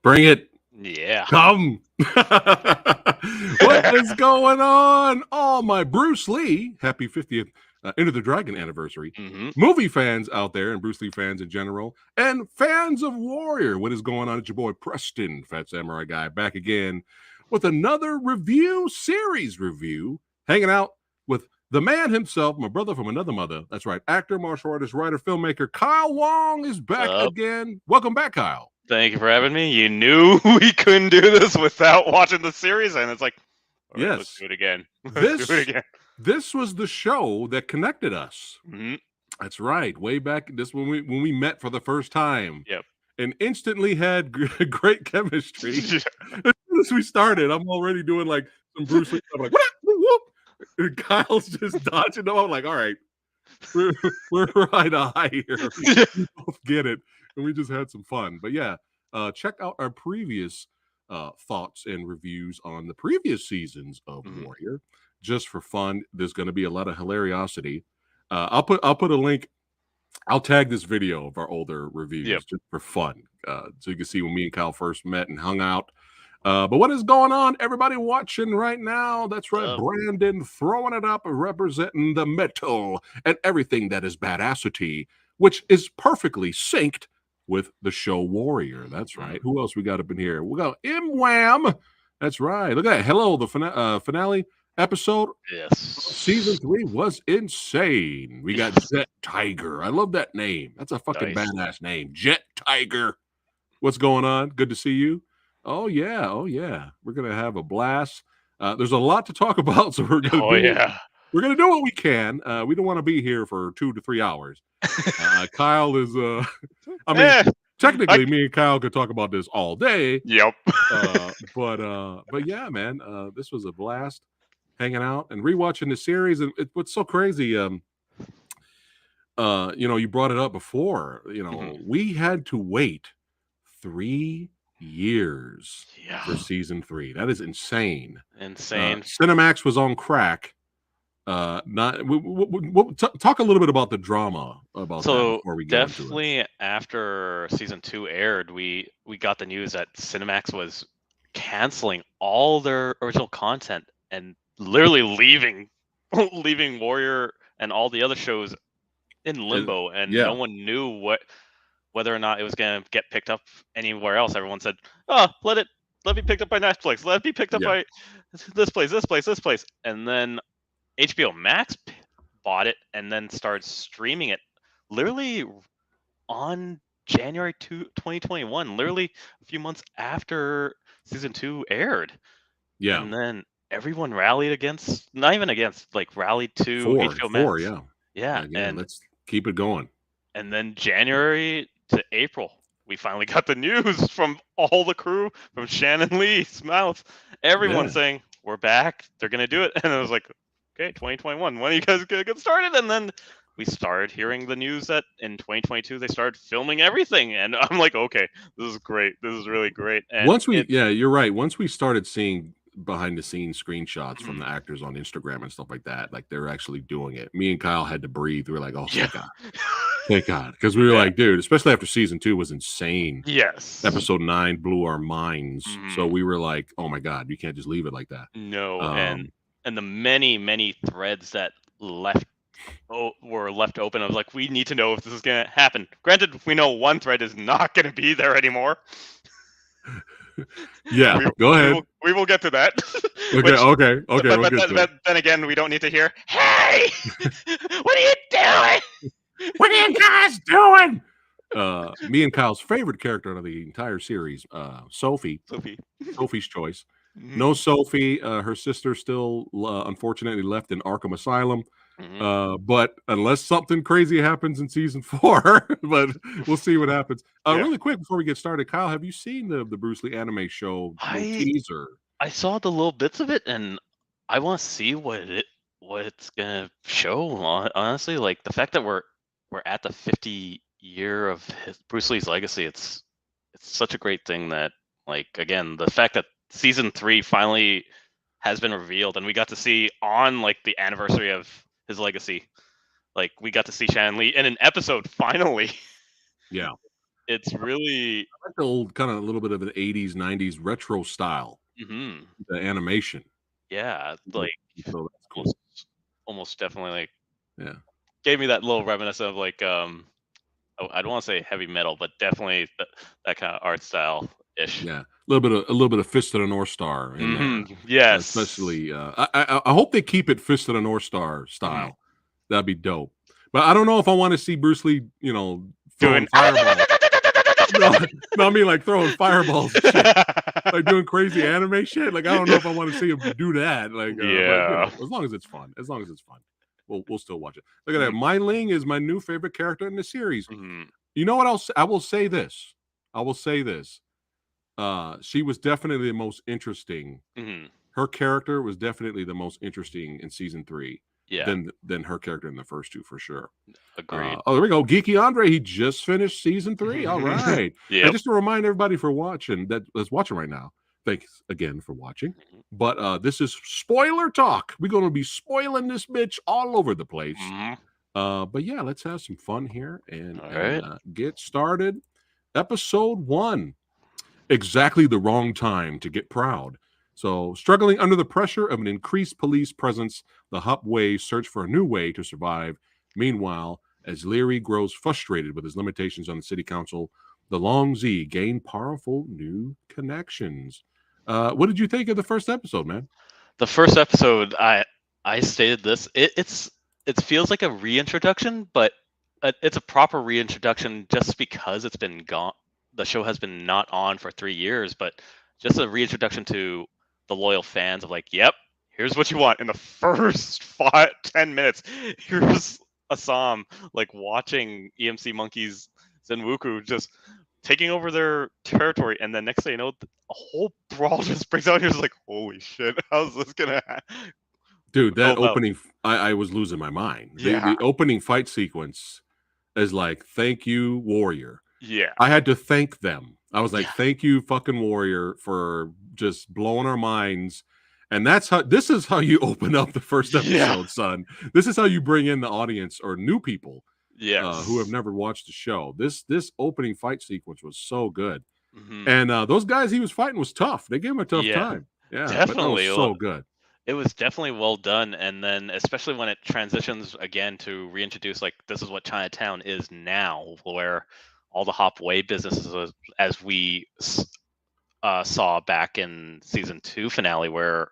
Bring it. Yeah. Come. What is going on? Oh, my Bruce Lee. Happy 50th Enter the Dragon anniversary. Movie fans out there and Bruce Lee fans in general and fans of Warrior. What is going on? It's your boy Preston, Phat Samurai Guy, back again with another series review, hanging out with the man himself, my brother from another mother. That's right. Actor, martial artist, writer, filmmaker, Kyle Wong is back again. Welcome back, Kyle. Thank you for having me. You knew we couldn't do this without watching the series, and it's like, all right, yes, let's do it again. This was the show that connected us. That's right. Way back when we met for the first time. Yep. And instantly had great chemistry. As soon as we started, I'm already doing like some Bruce Lee. I'm like, whoop. And Kyle's just dodging them. I'm like, all right, we're eye to eye here. We both get it. And we just had some fun. But yeah, check out our previous thoughts and reviews on the previous seasons of Warrior, just for fun. There's going to be a lot of hilariosity. I'll put a link. I'll tag this video of our older reviews just for fun, so you can see when me and Kyle first met and hung out. But what is going on, everybody watching right now? That's right, Brandon throwing it up, representing the metal and everything that is badassity, which is perfectly synced with the show Warrior. That's right. Who else we got up in here? We got Wham. That's right. Look at that. Hello, the finale episode. Yes. Season 3 was insane. We got Jet Tiger. I love that name. That's a fucking badass name. Jet Tiger. What's going on? Good to see you. Oh, yeah. We're going to have a blast. There's a lot to talk about, so we're going to we're going to do what we can. We don't want to be here for 2 to 3 hours. Kyle is, technically, me and Kyle could talk about this all day. Yep. But yeah, man, this was a blast hanging out and rewatching the series. And what's so crazy, you brought it up before, we had to wait 3 years for season 3. That is insane. Cinemax was on crack. Talk a little bit about the drama about that before we get definitely into it. After season 2 aired, we got the news that Cinemax was canceling all their original content and literally leaving Warrior and all the other shows in limbo, and no one knew whether or not it was going to get picked up anywhere else. Everyone said, "Oh, let it be picked up by Netflix. Let it be picked up by this place," and then HBO Max bought it and then started streaming it literally on January 2021, literally a few months after season 2 aired. Yeah. And then everyone rallied rallied to HBO Max. Yeah. And let's keep it going. And then January to April, we finally got the news from all the crew, from Shannon Lee's mouth, everyone Yeah. saying we're back, they're gonna do it, and I was like, okay, 2021, when are you guys gonna get started? And then we started hearing the news that in 2022 they started filming everything, and I'm like, okay, this is great, this is really great. And Yeah, you're right. Once we started seeing behind the scenes screenshots from the Mhm. actors on Instagram and stuff like that, like they're actually doing it. Me and Kyle had to breathe. We were like, oh, Yeah. thank God, because we were Yeah. like, dude, especially after season 2 was insane. Yes. Episode 9 blew our minds, so Mhm. we were like, oh my God, you can't just leave it like that. No, and the many threads that were left open. I was like, we need to know if this is gonna happen. Granted, we know one thread is not gonna be there anymore. Yeah, go ahead. We will get to that. Okay. But then again, we don't need to hear, "Hey, what are you doing? What are you guys doing?" Me and Kyle's favorite character of the entire series, Sophie. Sophie. Sophie's choice. Mhm. No Sophie. Her sister still unfortunately left in Arkham Asylum. Mhm. But unless something crazy happens in season 4, but we'll see what happens. Yeah. Really quick before we get started, Kyle, have you seen the Bruce Lee anime show little teaser? I saw the little bits of it, and I want to see what it's gonna show. Honestly, like the fact that we're at the 50 year of Bruce Lee's legacy. It's such a great thing that, like, again, the fact that season 3 finally has been revealed, and we got to see on like the anniversary of his legacy. Like we got to see Shannon Lee in an episode finally. Yeah. It's really I like the old kind of a little bit of an 80s, 90s retro style, mhm. the animation. Yeah, like So that's cool. almost definitely like Yeah. gave me that little reminiscence of like I don't want to say heavy metal, but definitely that kind of art style ish. Yeah. A little bit of Fist of the North Star in there. Yes. Especially I hope they keep it Fist of the North Star Mhm. style. That'd be dope. But I don't know if I want to see Bruce Lee, Doing throwing fireballs. No, no, I mean like throwing fireballs and shit. Like doing crazy anime shit. Like I don't know if I want to see him do that. Like, but Yeah. as long as it's fun, we'll still watch it. Look at that. Mhm. Mai Ling is my new favorite character in the series. Mhm. You know what else? I will say this. She was definitely the most interesting. Mhm. Her character was definitely the most interesting in season 3 Yeah. than her charker in the first 2 for sure. Agreed. There we go. Geeky Andre, he just finished season 3. All right. And Yep. just to remind everybody that's watching right now, thanks again for watching. Mhm. But this is spoiler talk. We're going to be spoiling this bitch all over the place. Mhm. But yeah, let's have some fun here and All right. get started. Episode 1. Exactly the wrong time to get proud. So, struggling under the pressure of an increased police presence, the Hopways search for a new way to survive. Meanwhile, as Leary grows frustrated with his limitations on the city council, the Long Z gain powerful new connections. What did you think of the first episode, man? The first episode, I stated this. It feels like a reintroduction, but it's a proper reintroduction just because it's been gone. The show has been not on for 3 years, but just a reintroduction to the loyal fans of like, yep, here's what you want in the first 5-10 minutes. Here's Assam like watching EMC Monkeys Zenwuku just taking over their territory, and then next thing you know, a whole brawl just breaks out. You're just like, holy shit, how's this gonna Dude, go that about? opening, I was losing my mind. Yeah, The opening fight sequence is like, thank you, Warrior. yeah, I had to thank them. I was like, yeah, thank you, fucking Warrior, for just blowing our minds. And this is how you open up the first yeah, episode, son. This is how you bring in the audience or new people who have yes. never watched the show. This opening fight sequence was so good. Hmm. And those guys he was fighting was tough. They gave him a tough Yeah, time. Yeah, but that was definitely. so good. It was definitely well done, and then especially when it transitions again to reintroduce like this is what Chinatown is now, where all the hop way businesses, as we saw back in season 2 finale, where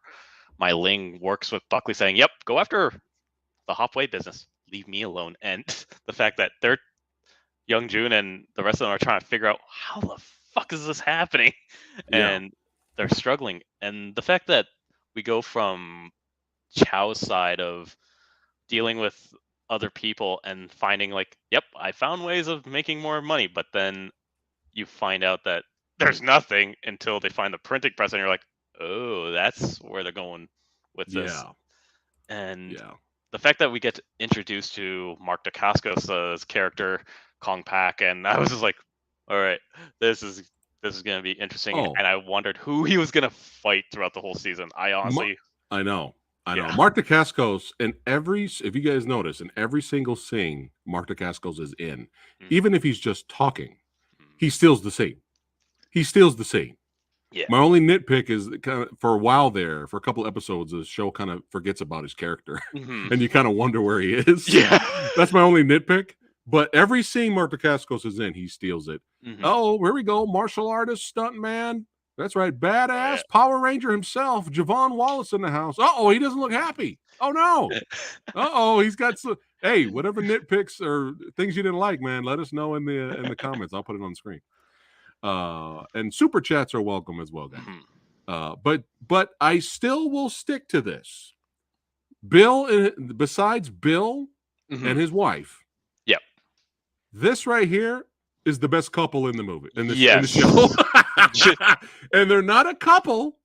my Ling works with Buckley saying, "Yep, go after the Hopway business. Leave me alone." And the fact that they're Young June and the rest of them are trying to figure out how the fuck is this happening, Yeah. and they're struggling. And the fact that we go from Chow's side of dealing with other people and finding like, yep, I found ways of making more money, but then you find out that there's nothing until they find the printing press, and you're like, oh, that's where they're going with this. Yeah. And Yeah. the fact that we get introduced to Mark Dacascos' character Kong Pak, and I was just like, all right, this is going to be interesting. Oh. And I wondered who he was going to fight throughout the whole season. I honestly, I know. Yeah. Mark Dacascos, if you guys notice, in every single scene Mark Dacascos is in, even if he's just talking, he steals the scene. He steals the scene. Yeah. My only nitpick is kind of for a while there, for a couple episodes, the show kind of forgets about his character, and you kind of wonder where he is. Yeah. That's my only nitpick. But every scene Mark Dacascos is in, he steals it. Oh, here we go. Martial artist, stunt man. That's right. Badass Power Ranger himself, Javon Wallace in the house. Uh-oh, he doesn't look happy. Oh, no. Uh-oh, he's got some... Hey, whatever nitpicks or things you didn't like, man, let us know in the comments. I'll put it on the screen. And super chats are welcome as well, guys. But I still will stick to this. Bill, besides Bill and his wife, this right here is the best couple in the movie. In the show. And they're not a couple.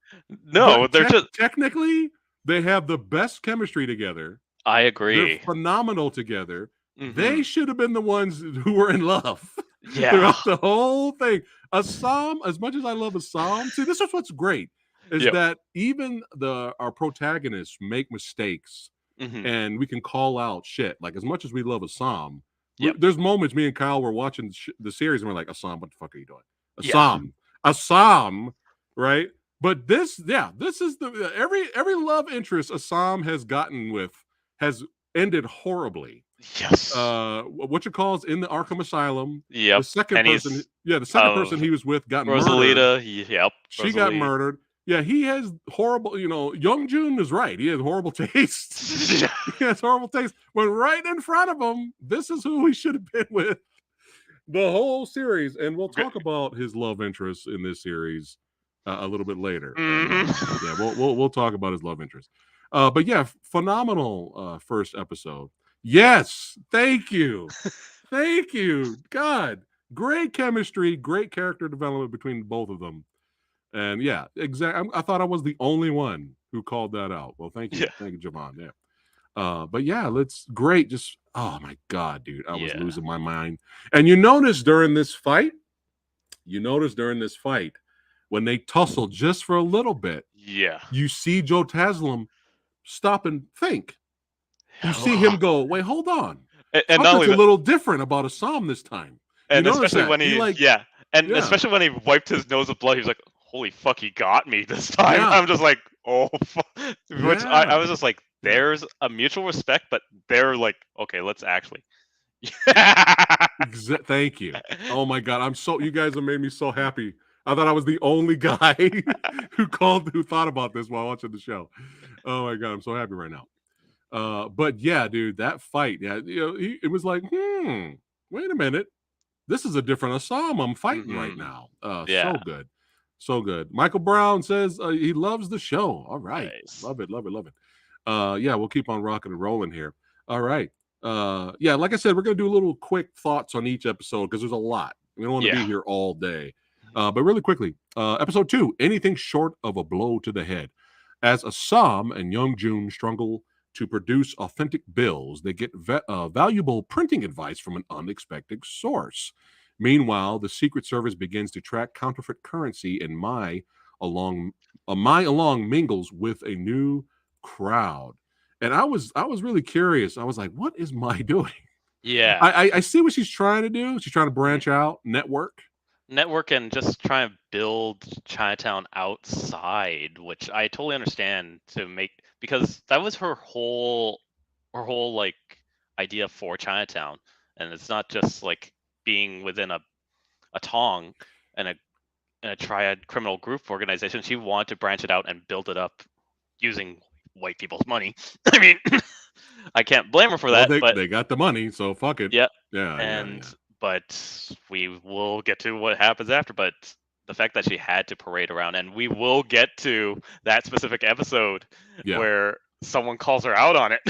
No, they're just technically they have the best chemistry together. I agree. They're phenomenal together. They should have been the ones who were in love. Yeah. Throughout the whole thing. Assam, as much as I love Assam, see, this is what's great, is that even our protagonists make mistakes, and we can call out shit. Like, as much as we love Assam, there's moments me and Kyle were watching the series, and we're like, Assam, what the fuck are you doing? Assam, right? But this is the every love interest Assam has gotten with has ended horribly. Yes. What you calls in the Arkham Asylum. Yep. The second person. Yeah, the second person he was with got Rosalita, murdered. Yep. She got murdered. Yeah, he has horrible. Young Jun is right. He has horrible taste. He has horrible taste. When right in front of him, this is who he should have been with the whole series. And we'll talk about his love interest in this series a little bit later. Yeah, we'll talk about his love interest. But yeah, phenomenal first episode. Yes, thank you. Thank you. God, great chemistry, great character development between both of them. And yeah, exactly. I thought I was the only one who called that out. Well, thank you. Thank you, Javon. Yeah. But yeah, great. Just, oh my God, dude, I was losing my mind. And you notice during this fight, when they tussle just for a little bit, you see Joe Taslim stop and think. You see him go, wait, hold on. And something's a little different about Assam this time. And especially when especially when he wiped his nose with blood, he was like, holy fuck, he got me this time. Yeah. I'm just like, oh, fuck. Which I was just like, there's a mutual respect, but they're like, okay, let's actually. Thank you. Oh my God. You guys have made me so happy. I thought I was the only guy who thought about this while watching the show. Oh my God. I'm so happy right now. But yeah, dude, that fight, it was like, wait a minute. This is a different Assam I'm fighting right now. So good. Michael Brown says he loves the show. All right. Nice. Love it. Yeah, we'll keep on rocking and rolling here. All right. Yeah, like I said, we're going to do a little quick thoughts on each episode because there's a lot. We don't want to be here all day. But really quickly, episode 2, anything short of a blow to the head. As Assam and Young Jun struggle to produce authentic bills, they get valuable printing advice from an unexpected source. Meanwhile, the Secret Service begins to track counterfeit currency, and Mai along mingles with a new crowd. And I was really curious. I was like, what is Mai doing? Yeah. I see what she's trying to do. She's trying to branch out, network and just try and build Chinatown outside, which I totally understand because that was her whole like idea for Chinatown. And it's not just like being within a Tong and a triad criminal group organization. She wanted to branch it out and build it up using white people's money. I mean, I can't blame her for that. But they got the money, so fuck it. Yeah. Yeah. But we will get to what happens after. But the fact that she had to parade around, and we will get to that specific episode where someone calls her out on it.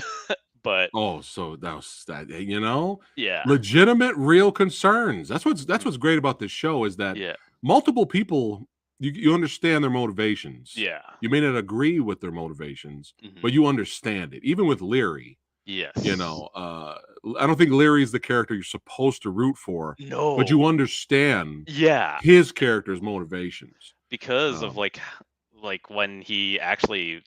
But so that was that. You know, yeah, legitimate, real concerns. That's what's great about this show is that yeah, multiple people you understand their motivations. yeah, You may not agree with their motivations, hmm but you understand it. Even with Leary, you yes, know, I don't think Leary is the character you're supposed to root for, but you no, understand yeah, his character's motivations. because of Um, like when he actually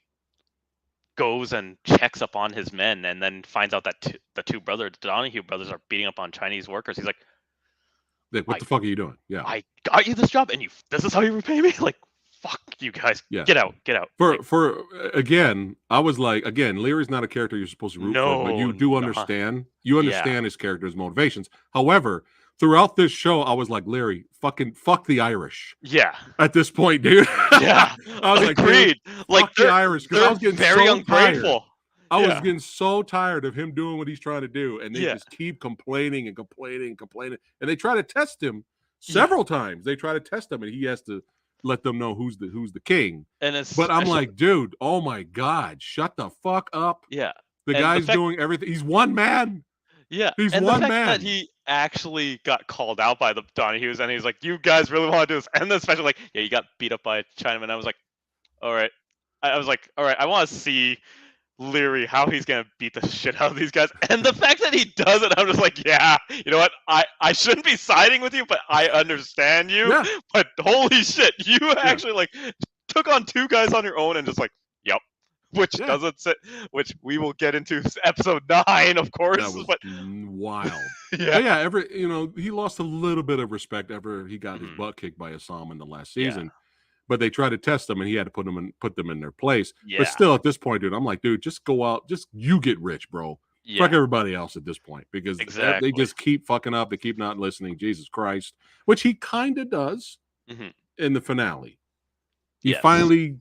goes and checks up on his men and then finds out that the two brothers, the Donahue brothers, are beating up on Chinese workers. He's like, like, what I the fuck are you doing? Yeah, I got you this job, and this is how you repay me? Like, fuck you guys, yeah. get out, get out. Like, For again, I was like, again, Leary's not a character you're supposed to root for, but no, you do not, understand. You yeah, understand his character's motivations. However, throughout this show, I was like, Leary, fucking fuck the Irish. yeah, At this point, dude, yeah, I was like, dude, agreed. Like fuck the Irish, because I they're was getting very so tired. ungrateful. I was Yeah, getting so tired of him doing what he's trying to do, and they yeah, just keep complaining and complaining and complaining, and they try to test him yeah, several times. They try to test him, and he has to let them know who's the king. and But I'm especially, like, dude, oh my god, shut the fuck up. yeah, The and the guy's fact, doing everything. He's one man. yeah, He's and the one fact that man. he actually got called out by the Donahues, and he's like, "You guys really want to do this?" And then especially like, "Yeah, you got beat up by a Chinaman." I was like, "All right." I was like, "All right, I want to see Leary how he's gonna beat the shit out of these guys." And the fact that he does it, I'm just like, "Yeah, you know what? I shouldn't be siding with you, but I understand you. Yeah, But holy shit, you yeah, actually like took on two guys on your own and just like, yep." Which yeah. doesn't sit, which we will get into episode 9, of That course. was But wild. yeah, But yeah, he lost a little bit of respect after he got his mhm, butt kicked by Assam in the last yeah, season. But they tried to test him, and he had to put them in their place. But yeah, still, at this point, dude, I'm like, dude, just go out, just you get rich, bro. Fuck yeah, everybody else at this point because they exactly. just keep fucking up. They keep not listening. Jesus Christ, which he kind of does hmm in the finale. He Yes. finally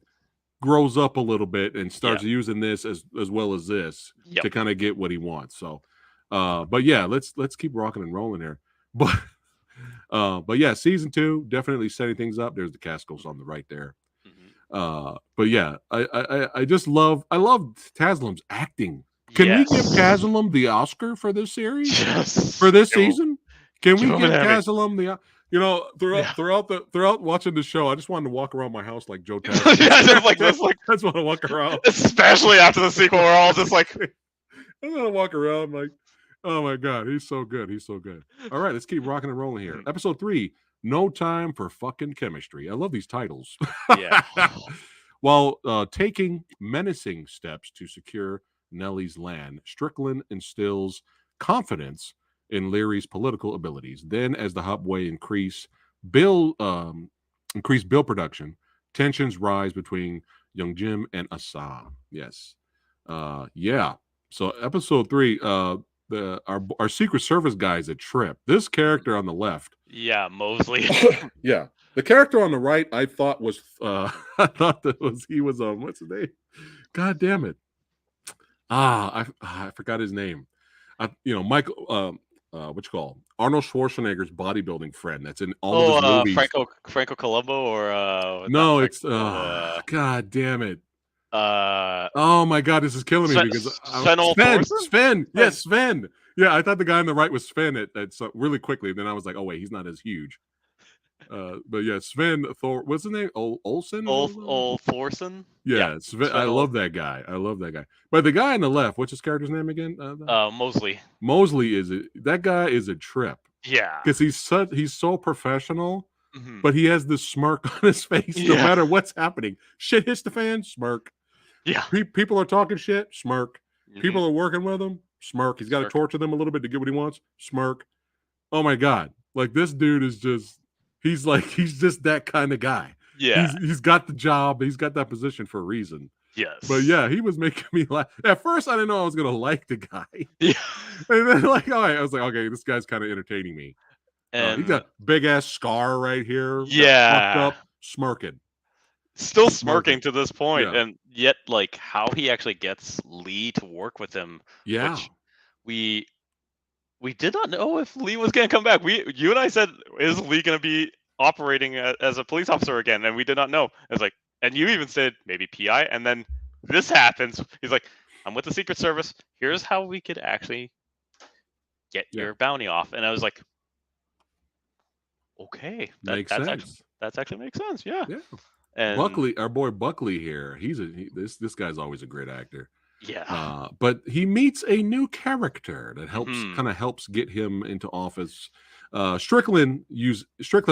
grows up a little bit and Yeah. starts using this as well as this Yep. to kind of get what he wants. So, but yeah, let's keep rocking and rolling here. But yeah, season 2 definitely setting things up. There's the Cascos on the right there. hmm But yeah, I just love Taslim's acting. Can we give Yes. Taslim the Oscar for this series for Yes. this season? Can Give we him an give Emmy. Taslim the? Yeah. Throughout watching the show, I just wanted to walk around my house like Joe Yeah, Taslim. just like this, like I just want to walk around. especially after the sequel, we're all just like, I want to walk around like, oh my god, he's so good. He's so good. All right, let's keep rocking and rolling here. mhm, Episode 3, No Time for Fucking Chemistry. I love these titles. yeah, While taking menacing steps to secure Nellie's land, Strickland instills confidence in Leary's political abilities. Then, as the Hubway bill increase bill production, tensions rise between Young Jim and Assam. Yes, yeah. So, episode 3, our Secret Service guy is a trip. This mhm, character on the left, yeah, Mosley. yeah. The character on the right, I thought was I thought that was he was what's his name? God damn it. I forgot his name. Michael what you call Arnold Schwarzenegger's bodybuilding friend that's in all of his Oh, movies. Franco Colombo, or not No, Franco it's Colombo. god damn it. Uh, Oh my god, this is killing me Sven, because Sven Thorson. Sven. Yes, Sven. Yeah, I thought the guy on the right was Sven so really quickly. Then I was like, oh wait, he's not as huge. But yeah, Sven Thor. What's his name? Olsen. Old Thorson. Yeah, Yeah, Sven. I Sven love that guy. I love that guy. But the guy on the left, what's his character's name again? Mosley. Mosley that guy is a trip Yeah. because he's so professional, hmm but he has this smirk on his face no Yeah. matter what's happening. Shit hits the fan, smirk. Yeah. People are talking shit, smirk. hmm People are working with him, smirk. He's got to Smirk. torture them a little bit to get what he wants, smirk. Oh my god, like this dude is he's just that kind of guy. Yeah. He's got the job, he's got that position for a reason. But Yes. yeah, he was making me laugh. At first, I didn't know I was gonna like the guy, Yeah. and then all right, I was like, okay, this guy's kind of entertaining me. He's And got big ass scar right here, got fucked yeah, up, smirking, still smirking. smirking to this point, Yeah, and yet like how he actually gets Lee to work with him, yeah, which we we did not know if Lee was gonna come back. You and I said, is Lee gonna be operating as a police officer again? And we did not know. It's like, and you even said maybe PI, and then this happens. He's like, I'm with the Secret Service. Here's how we could actually get your bounty off. And I was like, okay, Makes sense. That's actually makes sense. Yeah. Yeah. And Buckley, our boy Buckley here, this guy's always a great actor. yeah. But he meets a new character that helps Mhm. kind of helps get him into office. Strickland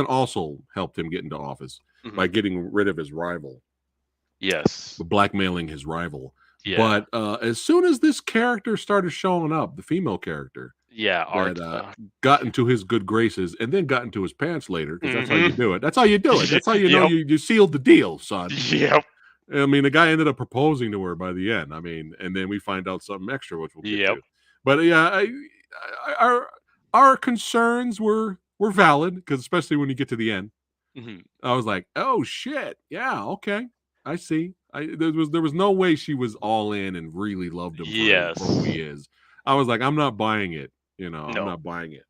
also helped him get into office by getting rid of his rival. Yes. Blackmailing his rival. Yeah. But as soon as this character started showing up, the female character, Yeah. that got into his good graces and then got into his pants later, because that's how you Mhm. do it. That's how you do it. That's how you know Yep. you sealed the deal, son. Yep. I mean, the guy ended up proposing to her by the end. I mean, and then we find out something extra, which we'll get Yep. to. But yeah, our concerns were valid, because especially when you get to the end, Mhm. I was like, oh shit, yeah, okay, I see. There was no way she was all in and really loved him for who he Yes. is. I was like, I'm not buying it. I'm No. not buying it.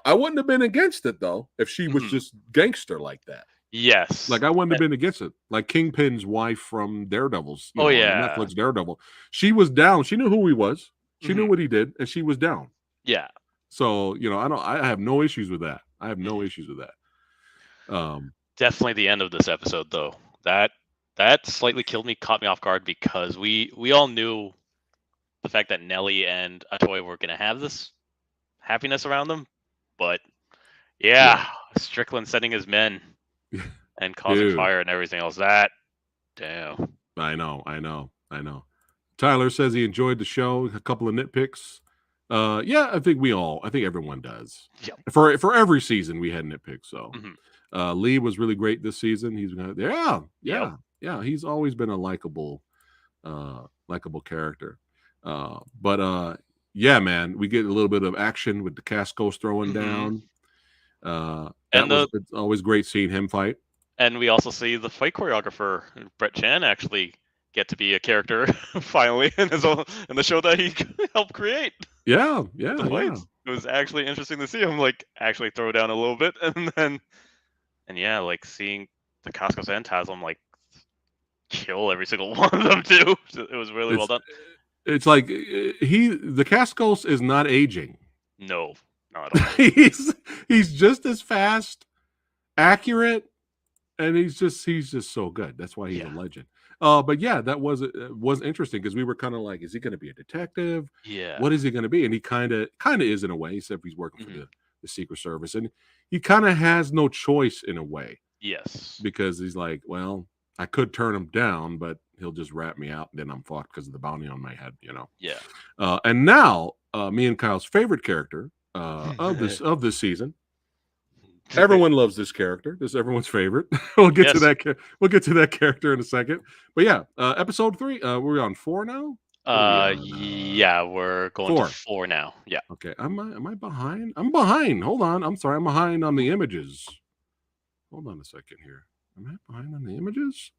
I wouldn't have been against it though if she was Mhm. just gangster like that. Yes. Like I wouldn't have been against it. Like Kingpin's wife from Daredevil's, Oh, on yeah. Netflix Daredevil. She was down. She knew who he was. She knew Mhm. what he did, and she was down. Yeah. So I have no issues with that. I have no issues with that. Definitely the end of this episode, though. That slightly killed me, caught me off guard, because we all knew the fact that Nelly and Atoy were gonna have this happiness around them, but yeah. Strickland sending his men and causing fire and everything else. That damn. I know. Tyler says he enjoyed the show. A couple of nitpicks. Yeah, I think everyone does. Yep. For every season we had nitpicks. So Mhm. Lee was really great this season. He's Yep. He's always been a likable character. But yeah, man, we get a little bit of action with the Cascos throwing down. It's always great seeing him fight. And we also see the fight choreographer Brett Chan actually get to be a character finally in the show that he helped create. Yeah. It was actually interesting to see him actually throw down a little bit, and yeah, seeing the Cascos and Taslim kill every single one of them too. It was really well done. It's like the Cascos is not aging. No, not at all. he's just as fast, accurate, and he's just so good. That's why he's a legend. But yeah, that was interesting, because we were kind of like, is he going to be a detective? Yeah. What is he going to be? And he kind of is in a way, except he's working for the Secret Service, and he kind of has no choice in a way. Yes. Because he's like, well, I could turn him down, but he'll just rat me out, and then I'm fucked because of the bounty on my head, Yeah. And now, me and Kyle's favorite character of this season. Everyone loves this character. This is everyone's favorite. We'll get to that. We'll get to that character in a second. But yeah, episode 3. We're on 4 now. Yeah, we're going to 4 now. Yeah. Okay. Am I behind? I'm behind. Hold on. I'm sorry. I'm behind on the images. Hold on a second here. Am I behind on the images?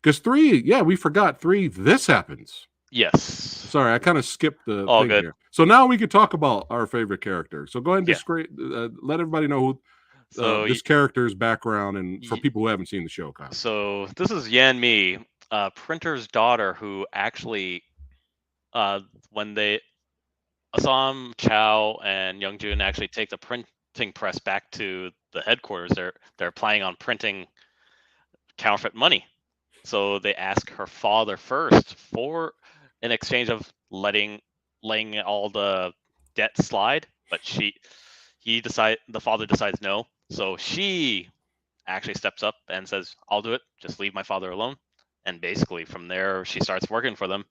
Because 3, yeah, we forgot 3. This happens. Yes. Sorry, I kind of skipped the All thing good. here. So now we could talk about our favorite character. So go ahead and let everybody know who this character's background, and for people who haven't seen the show, Kyle. So this is Yan Mi, Printer's daughter, who actually, when Assam, Chow, and Youngjun actually take the printing press back to the headquarters, they're planning on printing counterfeit money. So they ask her father first in exchange of laying all the debt slide, but the father decides no. So she actually steps up and says, I'll do it, just leave my father alone. And basically from there she starts working for them,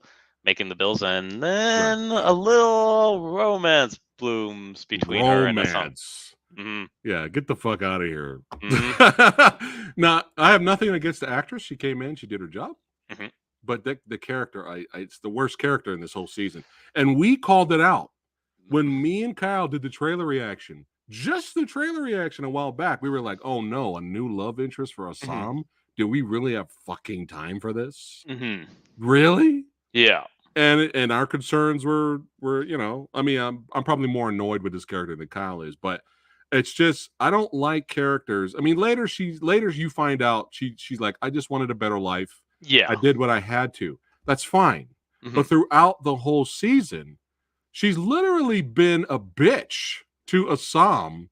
making the bills, and then a little romance blooms between her and Assam. Yeah, get the fuck out of here. Now, I have nothing against the actress. She came in, she did her job. But the character, it's the worst character in this whole season. And we called it out when me and Kyle did the trailer reaction. Just the trailer reaction a while back, we were like, oh no, a new love interest for Assam? Do we really have fucking time for this? Really? Yeah. And our concerns were I mean, I'm probably more annoyed with this character than Kyle is, but it's just, I don't like characters. I mean, later you find out she's like, I just wanted a better life. Yeah. I did what I had to. That's fine. But throughout the whole season, she's literally been a bitch to Assam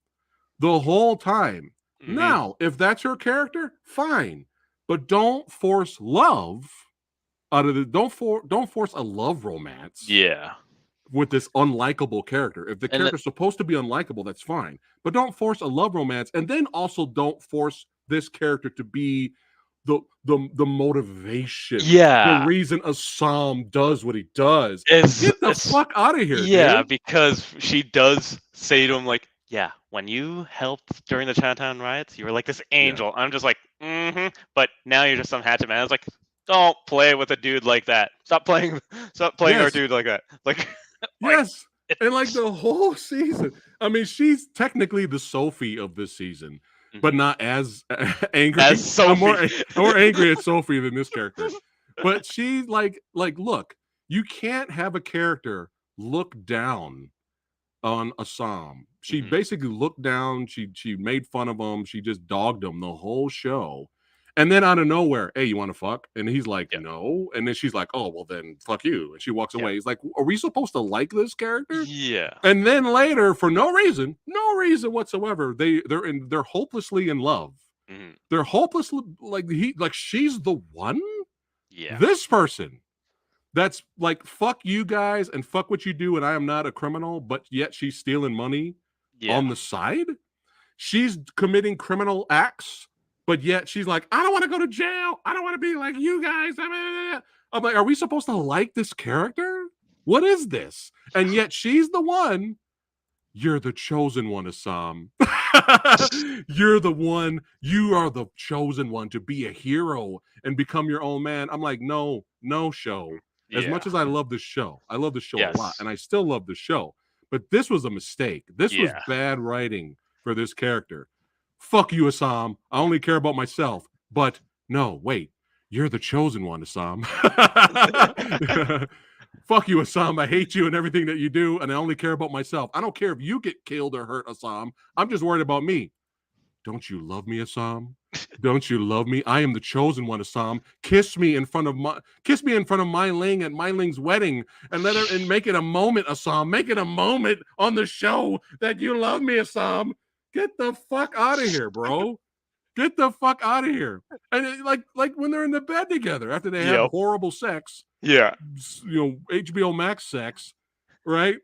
the whole time. Now, if that's her character, fine. But don't force love out of the don't force a love romance. Yeah. With this unlikable character. If the And character's supposed to be unlikable, that's fine. But don't force a love romance, and then also don't force this character to be the motivation, the reason Assam does what he does. Get the fuck out of here, dude. Because she does say to him, like, yeah, when you helped during the Chinatown riots, you were like this angel. I'm just like, but now you're just some hatchet man. I was like, don't play with a dude like that. Stop playing our dude like that. Like, yes. And like the whole season. I mean, she's technically the Sophie of this season, but not as angry. As Sophie. I'm more angry at Sophie than this character. But she's like, look, you can't have a character look down on Assam. She basically looked down. She made fun of him. She just dogged him the whole show. And then out of nowhere, hey, you want to fuck? And he's like, no. And then she's like, oh, well, then fuck you. And she walks away. He's like, are we supposed to like this character? Yeah. And then later, for no reason whatsoever, they're hopelessly in love. They're hopelessly like she's the one. Yeah. This person that's like, fuck you guys and fuck what you do, and I am not a criminal, but yet she's stealing money on the side. She's committing criminal acts. But yet she's like, I don't want to go to jail. I don't want to be like you guys. I'm like, are we supposed to like this character? What is this? And yet she's the one. You're the chosen one, Assam. You're the one. You are the chosen one to be a hero and become your own man. I'm like, no show. As much as I love the show, I love the show a lot, and I still love the show. But this was a mistake. This was bad writing for this character. Fuck you, Assam. I only care about myself. But no, wait. You're the chosen one, Assam. Fuck you, Assam. I hate you and everything that you do, and I only care about myself. I don't care if you get killed or hurt, Assam. I'm just worried about me. Don't you love me, Assam? Don't you love me? I am the chosen one, Assam. Kiss me in front of Mai Ling at Mai Ling's wedding, and make it a moment, Assam. Make it a moment on the show that you love me, Assam. Get the fuck out of here, bro. Get the fuck out of here. And like when they're in the bed together after they have horrible sex. Yeah. HBO Max sex, right?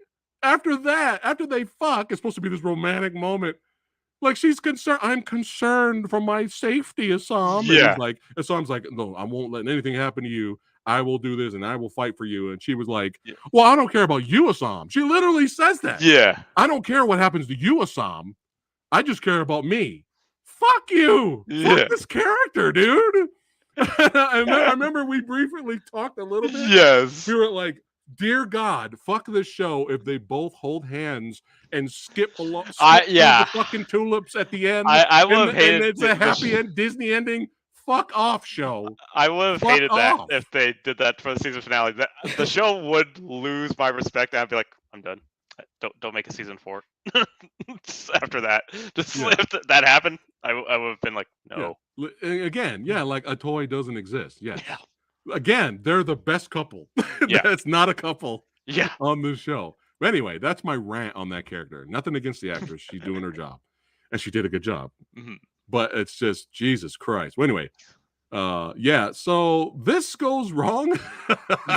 After they fuck, it's supposed to be this romantic moment. Like, she's concerned. I'm concerned for my safety, Assam. Yeah. And Assam's like, no, I won't let anything happen to you. I will do this and I will fight for you. And she was like, well, I don't care about you, Assam. She literally says that. Yeah. I don't care what happens to you, Assam. I just care about me. Fuck you. Fuck this character, dude. I remember we briefly talked a little bit. Yes. We were like, dear God, fuck this show if they both hold hands and skip through the fucking tulips at the end. I would have hated and it's a happy end, Disney ending. Fuck off, show. I would have hated that if they did that for the season finale. The show would lose my respect. I'd be like, I'm done. Don't make a season 4. After that, if that happened, I would have been like, no. Again, like a toy doesn't exist. Yeah. Again, they're the best couple. That's not a couple. On this show. But anyway, that's my rant on that character. Nothing against the actress. She's doing her job, and she did a good job. But it's just Jesus Christ. Well, anyway, so this goes wrong.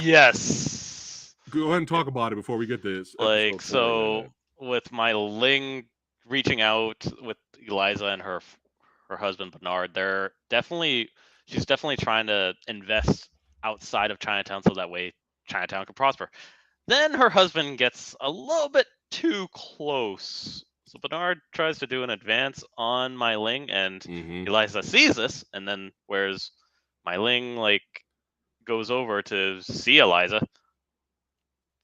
Yes. Go ahead and talk about it before we get this. Like, so with Mai Ling reaching out with Eliza and her husband Bernard, she's definitely trying to invest outside of Chinatown so that way Chinatown can prosper. Then her husband gets a little bit too close. So Bernard tries to do an advance on Mai Ling, and Eliza sees this, and then whereas Mai Ling goes over to see Eliza,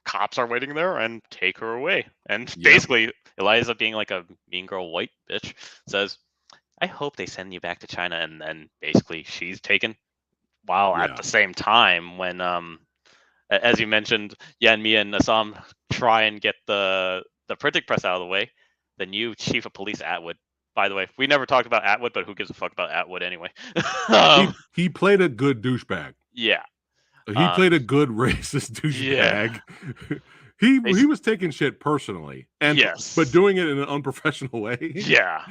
cops are waiting there and take her away. And basically, Eliza, being like a mean girl white bitch, says, I hope they send you back to China. And then basically she's taken. While at the same time, when, as you mentioned, Yan Mi and Assam try and get the printing press out of the way, the new chief of police, Atwood. By the way, we never talked about Atwood, but who gives a fuck about Atwood anyway? He played a good douchebag. Yeah. He played a good racist Yeah. douchebag. He was taking shit personally, but Yes. doing it in an unprofessional way. Yeah.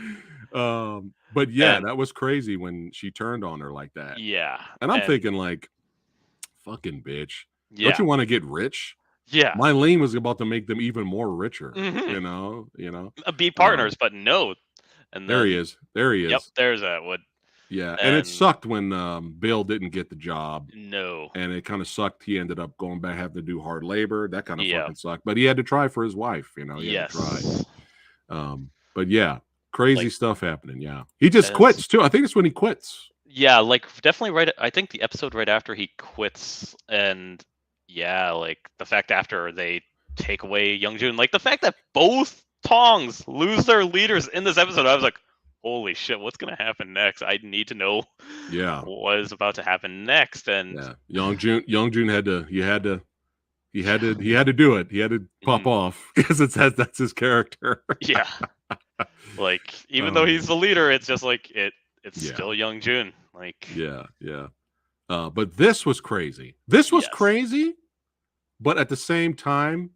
But yeah, And that was crazy when she turned on her like that. yeah. And I'm And thinking like, fucking bitch. Don't yeah. you want to get rich? Yeah. Mylene was about to make them even more richer, Hmm. you know. Be partners, but no. And There he then, is. There he yep, is. there's that wood. Yeah, and it And sucked when Bill didn't get the job, no. and it kind of sucked. He ended up going back having to do hard labor. That kind of Yeah. fucking sucked. But he had to try for his wife. You know, he had to try. Yes. But yeah, crazy Like, stuff happening. Yeah, he just as quits too. I think it's when he quits. yeah, like definitely right. I think the episode right after he quits, and yeah, like the fact after they take away Youngjun, like the fact that both Tongs lose their leaders in this episode, I was like, holy shit, what's gonna happen next? I need to know Yeah, what is about to happen next. And yeah. Youngjun had to. He had to do it. He had to pop off because that's his character. yeah, like even though he's the leader, it's just like it's Yeah. still Youngjun. Like Yeah. But this was crazy. This was yes. crazy, but at the same time,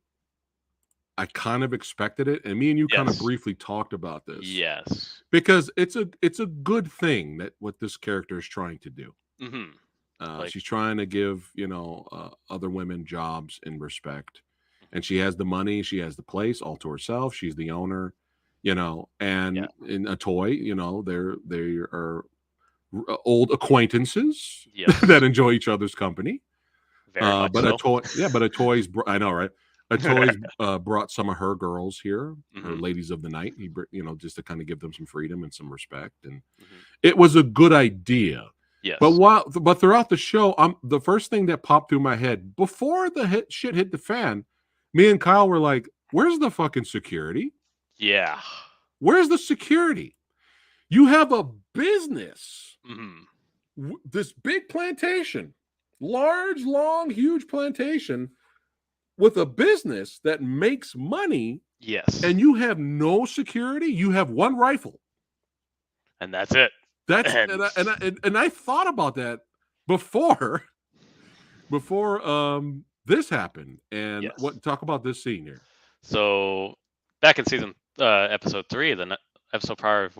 I kind of expected it, and me and you kind of Yes. briefly talked about this. Yes. Because it's a good thing that what this character is trying to do. Mm-hmm. Like, She's trying to give other women jobs and respect, and she has the money, she has the place all to herself. She's the owner, and in a toy, they are old acquaintances yes. that enjoy each other's company. Very much But so. a toy's I know, right? A toy's brought some of her girls here, her Mhm. ladies of the night. Just to kind of give them some freedom and some respect, and Mhm. it was a good idea. Yes. But throughout the show, the first thing that popped through my head before the shit hit the fan, me and Kyle were like, "Where's the fucking security? Yeah. Where's the security? You have a business, this big plantation, large, long, huge plantation with a business that makes money. Yes. And you have no security. You have one rifle, and that's it. And I thought about that before this happened. And talk about this scene here. So back in season episode 3, the episode prior,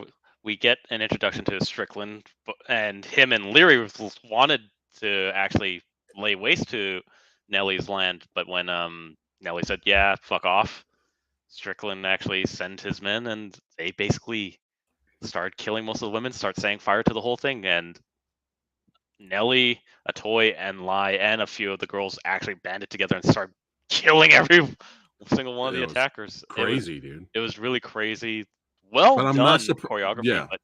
we get an introduction to Strickland, and him and Leary wanted to actually lay waste to Nellie's land, but when Nellie said, "Yeah, fuck off," Strickland actually sent his men, and they basically started killing most of the women, start setting fire to the whole thing, and Nellie, a toy, and Lai, and a few of the girls actually banded together and started killing every single one of the attackers. Crazy, dude. It was really crazy. Well but I'm done not choreography, yeah. but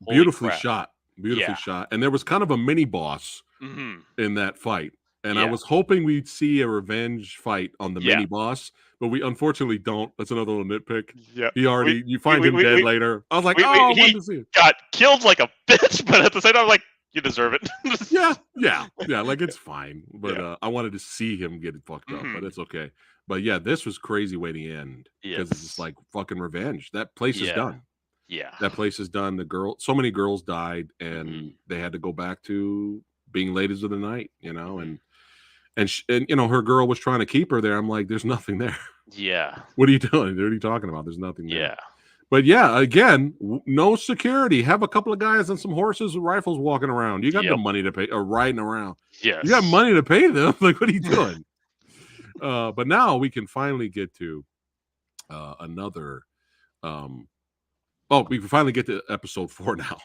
beautifully crap. shot. Beautifully shot. And there was kind of a mini boss in that fight. And I was hoping we'd see a revenge fight on the mini boss, but we unfortunately don't. That's another little nitpick. Yeah. You find him dead later. I was like, I wanted to see it. Got killed like a bitch, but at the same time, like, you deserve it. yeah. Like, it's fine. But I wanted to see him get fucked up, but it's okay. But yeah, this was crazy way to end. Because it's just like fucking revenge. That place is done. Yeah. That place is done. So many girls died, and they had to go back to being ladies of the night, and her girl was trying to keep her there. I'm like, there's nothing there. Yeah. What are you doing? What are you talking about? There's nothing there. Yeah. But yeah, again, no security. Have a couple of guys on some horses with rifles walking around. You got the money to pay, or riding around. Yes. You got money to pay them. Like, what are you doing? But now we can finally get to another. We can finally get to episode 4 now.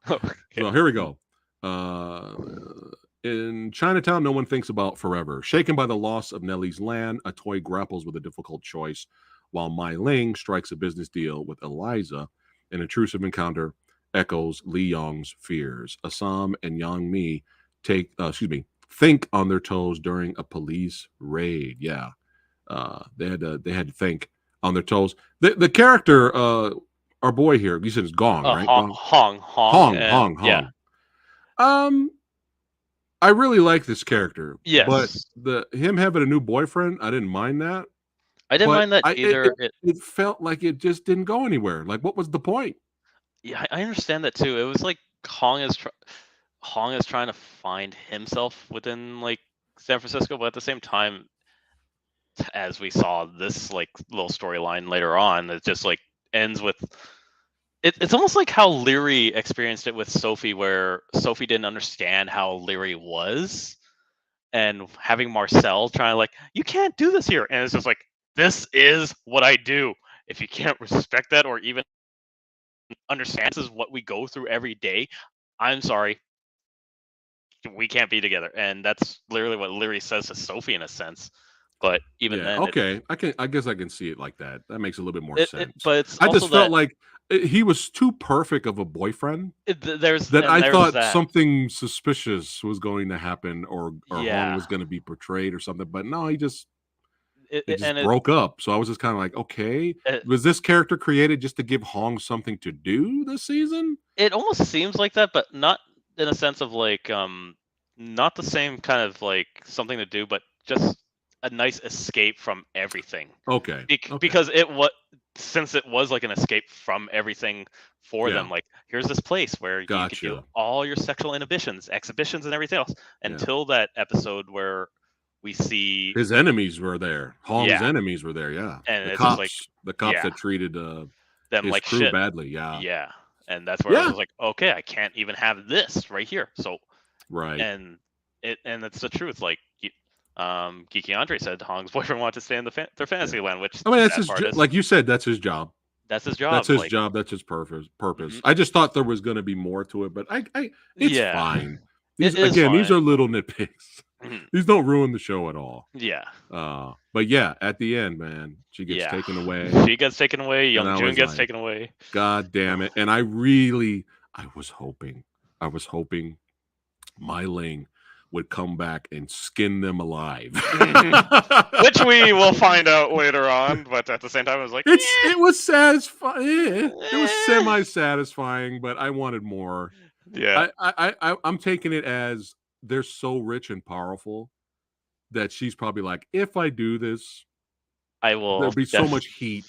Okay. So here we go. In Chinatown, no one thinks about forever. Shaken by the loss of Nellie's land, a toy grapples with a difficult choice, while Mai Ling strikes a business deal with Eliza. An intrusive encounter echoes Li Yong's fears. Assam and Yang Mi think on their toes during a police raid. Yeah, they had to think on their toes. The character, our boy here, you said it's Gong, right? Hong. Yeah. I really like this character. Yes. But him having a new boyfriend, I didn't mind that. I didn't mind that either. It felt like it just didn't go anywhere. Like, what was the point? Yeah, I understand that too. It was like Hong is trying to find himself within like San Francisco, but at the same time, as we saw this like little storyline later on, it just like ends with it's almost like how Leary experienced it with Sophie, where Sophie didn't understand how Leary was, and having Marcel trying to like, you can't do this here, and it's just like, this is what I do. If you can't respect that or even understand this is what we go through every day, I'm sorry, we can't be together. And that's literally what Leary says to Sophie in a sense. But even then, okay, I guess I can see it like that. That makes a little bit more sense. but it's I also just felt that like he was too perfect of a boyfriend there's that I thought that. something suspicious was going to happen, or Hong Yeah. was going to be portrayed or something. But no, he just and broke up. So I was just kind of like, okay, was this character created just to give Hong something to do this season? It almost seems like that, but not in a sense of like not the same kind of like something to do, but just a nice escape from everything. Okay. Because since it was like an escape from everything for them, like here's this place where you can do all your sexual inhibitions, exhibitions, and everything else, until that episode where we see his enemies were there. Hong's enemies were there. Yeah, and the cops, that treated them his like crew shit badly. Yeah, yeah, and that's where I was like, okay, I can't even have this right here. So and it's the truth. Like Geeky Andre said, Hong's boyfriend wanted to stay in their fantasy land, which I mean, that's his like you said, that's his job. That's his job. That's his job. That's his purpose. I just thought there was going to be more to it, but it's fine. These are little nitpicks. These don't ruin the show at all. Yeah. But yeah, at the end, man, she gets taken away. She gets taken away. Young June gets taken away. God damn it! And I was hoping Mai Ling would come back and skin them alive, which we will find out later on. But at the same time, I was like, it was satisfying. It was semi-satisfying, but I wanted more. Yeah, I'm taking it as they're so rich and powerful that she's probably like, if I do this, I will. There'll be so much heat,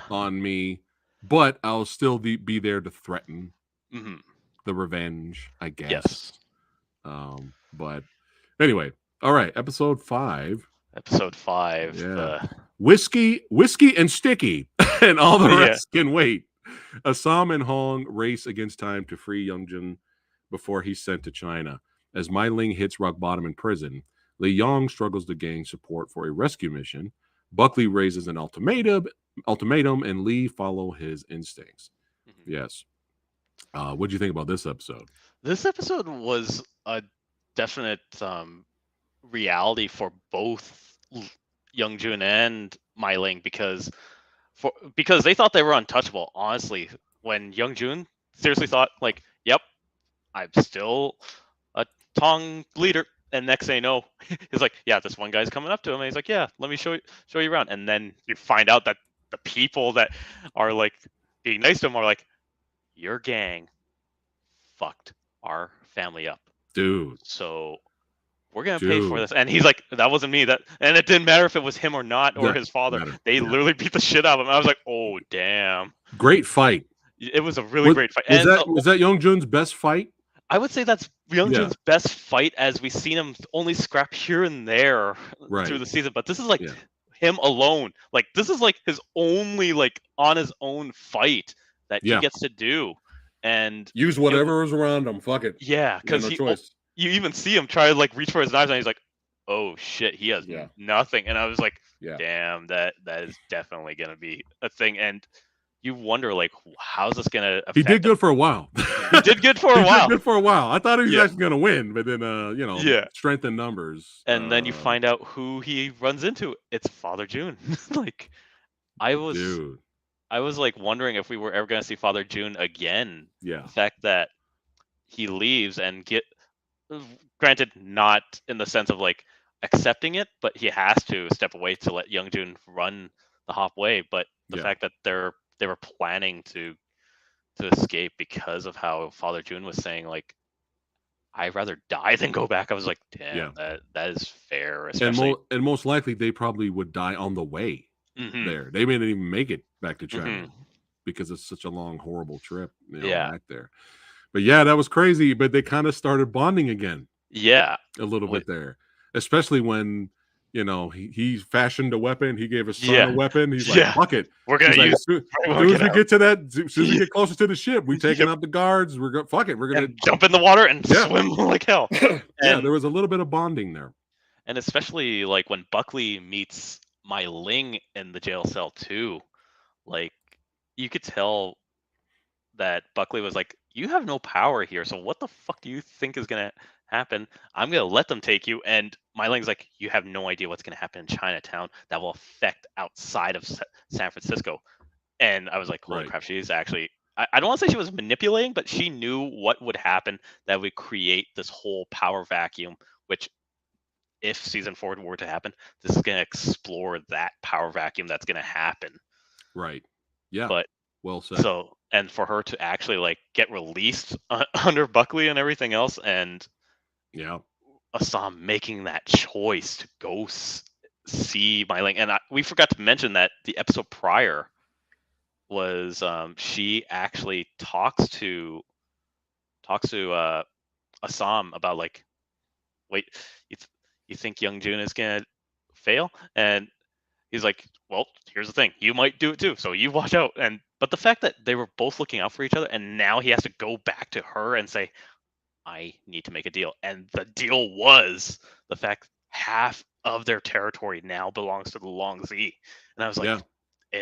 on me, but I'll still be there to threaten the revenge, I guess. Yes. But anyway, all right, episode 5. Yeah. Whiskey and Sticky, and all the rest can wait. Assam and Hong race against time to free Youngjun before he's sent to China. As Mai Ling hits rock bottom in prison, Li Yong struggles to gain support for a rescue mission. Buckley raises an ultimatum, and Lee follow his instincts. Yes. What do you think about this episode? This episode was a definite reality for both Youngjun and Mai Ling because they thought they were untouchable. Honestly, when Youngjun seriously thought, like, yep, I'm still a Tong leader. And next thing you know, he's like, yeah, this one guy's coming up to him. And he's like, yeah, let me show you around. And then you find out that the people that are like being nice to him are like, your gang fucked our family up. Dude. So we're going to pay for this. And he's like, that wasn't me. And it didn't matter if it was him or not, or his father. They literally beat the shit out of him. I was like, oh, damn. Great fight. It was a really great fight. Was that Youngjun's best fight? I would say that's Youngjun's best fight, as we've seen him only scrap here and there through the season. But this is like him alone. Like, this is like his only like on his own fight that he gets to do. And use whatever is around him. Fuck it. Yeah, because you even see him try to like reach for his knives, and he's like, oh shit, he has nothing. And I was like, damn, that is definitely gonna be a thing. And you wonder, like, how's this gonna affect He did good for a while. He did good for a while. Did good for a while. I thought he was actually gonna win, but then strength in numbers. And then you find out who he runs into. It's Father June. Like, I was like wondering if we were ever gonna see Father June again. Yeah. The fact that he leaves and granted, not in the sense of like accepting it, but he has to step away to let Youngjun run the Hop Way. But the fact that they were planning to escape because of how Father June was saying, like, I'd rather die than go back. I was like, damn, that is fair. Especially... And most likely they probably would die on the way there. They may not even make it back to China because it's such a long, horrible trip back there. But yeah, that was crazy. But they kind of started bonding again. Yeah. A little bit there. especially when he fashioned a weapon. He gave his son a Yeah. weapon. He's like, Yeah. "Fuck it." We're gonna He's like, use "Soon right when we soon as get we out. get to that, as soon as we Yeah. get closer to the ship, we taking Yep. out the guards. We're going fuck it. We're gonna And jump in the water and yeah swim like hell. yeah." And There was a little bit of bonding there. and especially like when Buckley meets Mai Ling in the jail cell too, like you could tell that Buckley was like, "You have no power here, so what the fuck do you think is gonna happen? I'm gonna let them take you." And Mai Ling's like, "You have no idea what's gonna happen in Chinatown that will affect outside of San Francisco." And I was like, "Holy Right. crap, she's actually." I don't want to say she was manipulating, but she knew what would happen that would create this whole power vacuum. Which, if season 4 were to happen, this is gonna explore that power vacuum that's gonna happen. Right. Yeah. But Well said. so, and for her to actually like get released under Buckley and everything else, and Yeah. Assam making that choice to go see Myling, and we forgot to mention that the episode prior was she actually talks to Assam about like, wait, you think Young Jun is gonna fail? And he's like, well, here's the thing, you might do it too, so you watch out. And but the fact that they were both looking out for each other, and now he has to go back to her and say, I need to make a deal. And the deal was the fact half of their territory now belongs to the Long Z. And I was like, Yeah.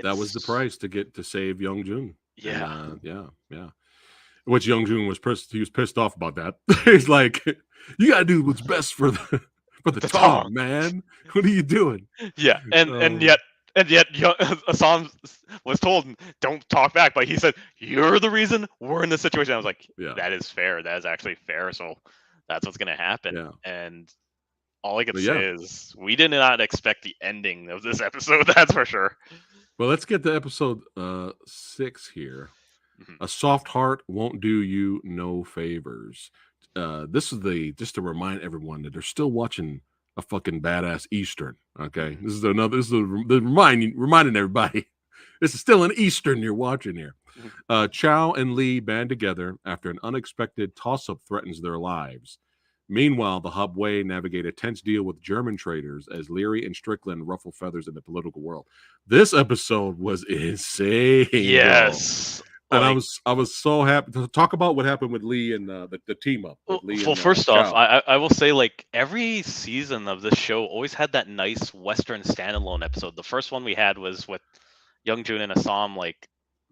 That was the it's price to save Young Jun. And yeah, yeah. Which Young Jun was pissed. He was pissed off about that. He's like, "You gotta do what's best for the the Tong, Tong. man. What are you doing?" Yeah, and Um, yet Assam was told don't talk back, but he said you're the reason we're in this situation. I was like, yeah, that is fair. That is actually fair. So that's what's gonna happen. yeah, And all I could but yeah. say is we did not expect the ending of this episode. That's for sure. Well, let's get to episode 6 here. Mhm. A soft heart won't do you no favors. This is just to remind everyone that they're still watching a fucking badass Eastern. Okay, Mhm. this is the reminding everybody this is still an Eastern you're watching here. Mhm. Chow and Lee band together after an unexpected toss-up threatens their lives. Meanwhile, the Hubway navigate a tense deal with German traders as Leary and Strickland ruffle feathers in the political world. This episode was insane, bro. Yes. And Like, I was so happy to talk about what happened with Lee and the team up with Lee well, and first off, Chow. I will say like every season of this show always had that nice Western standalone episode. The first one we had was with Young Jun and Assam like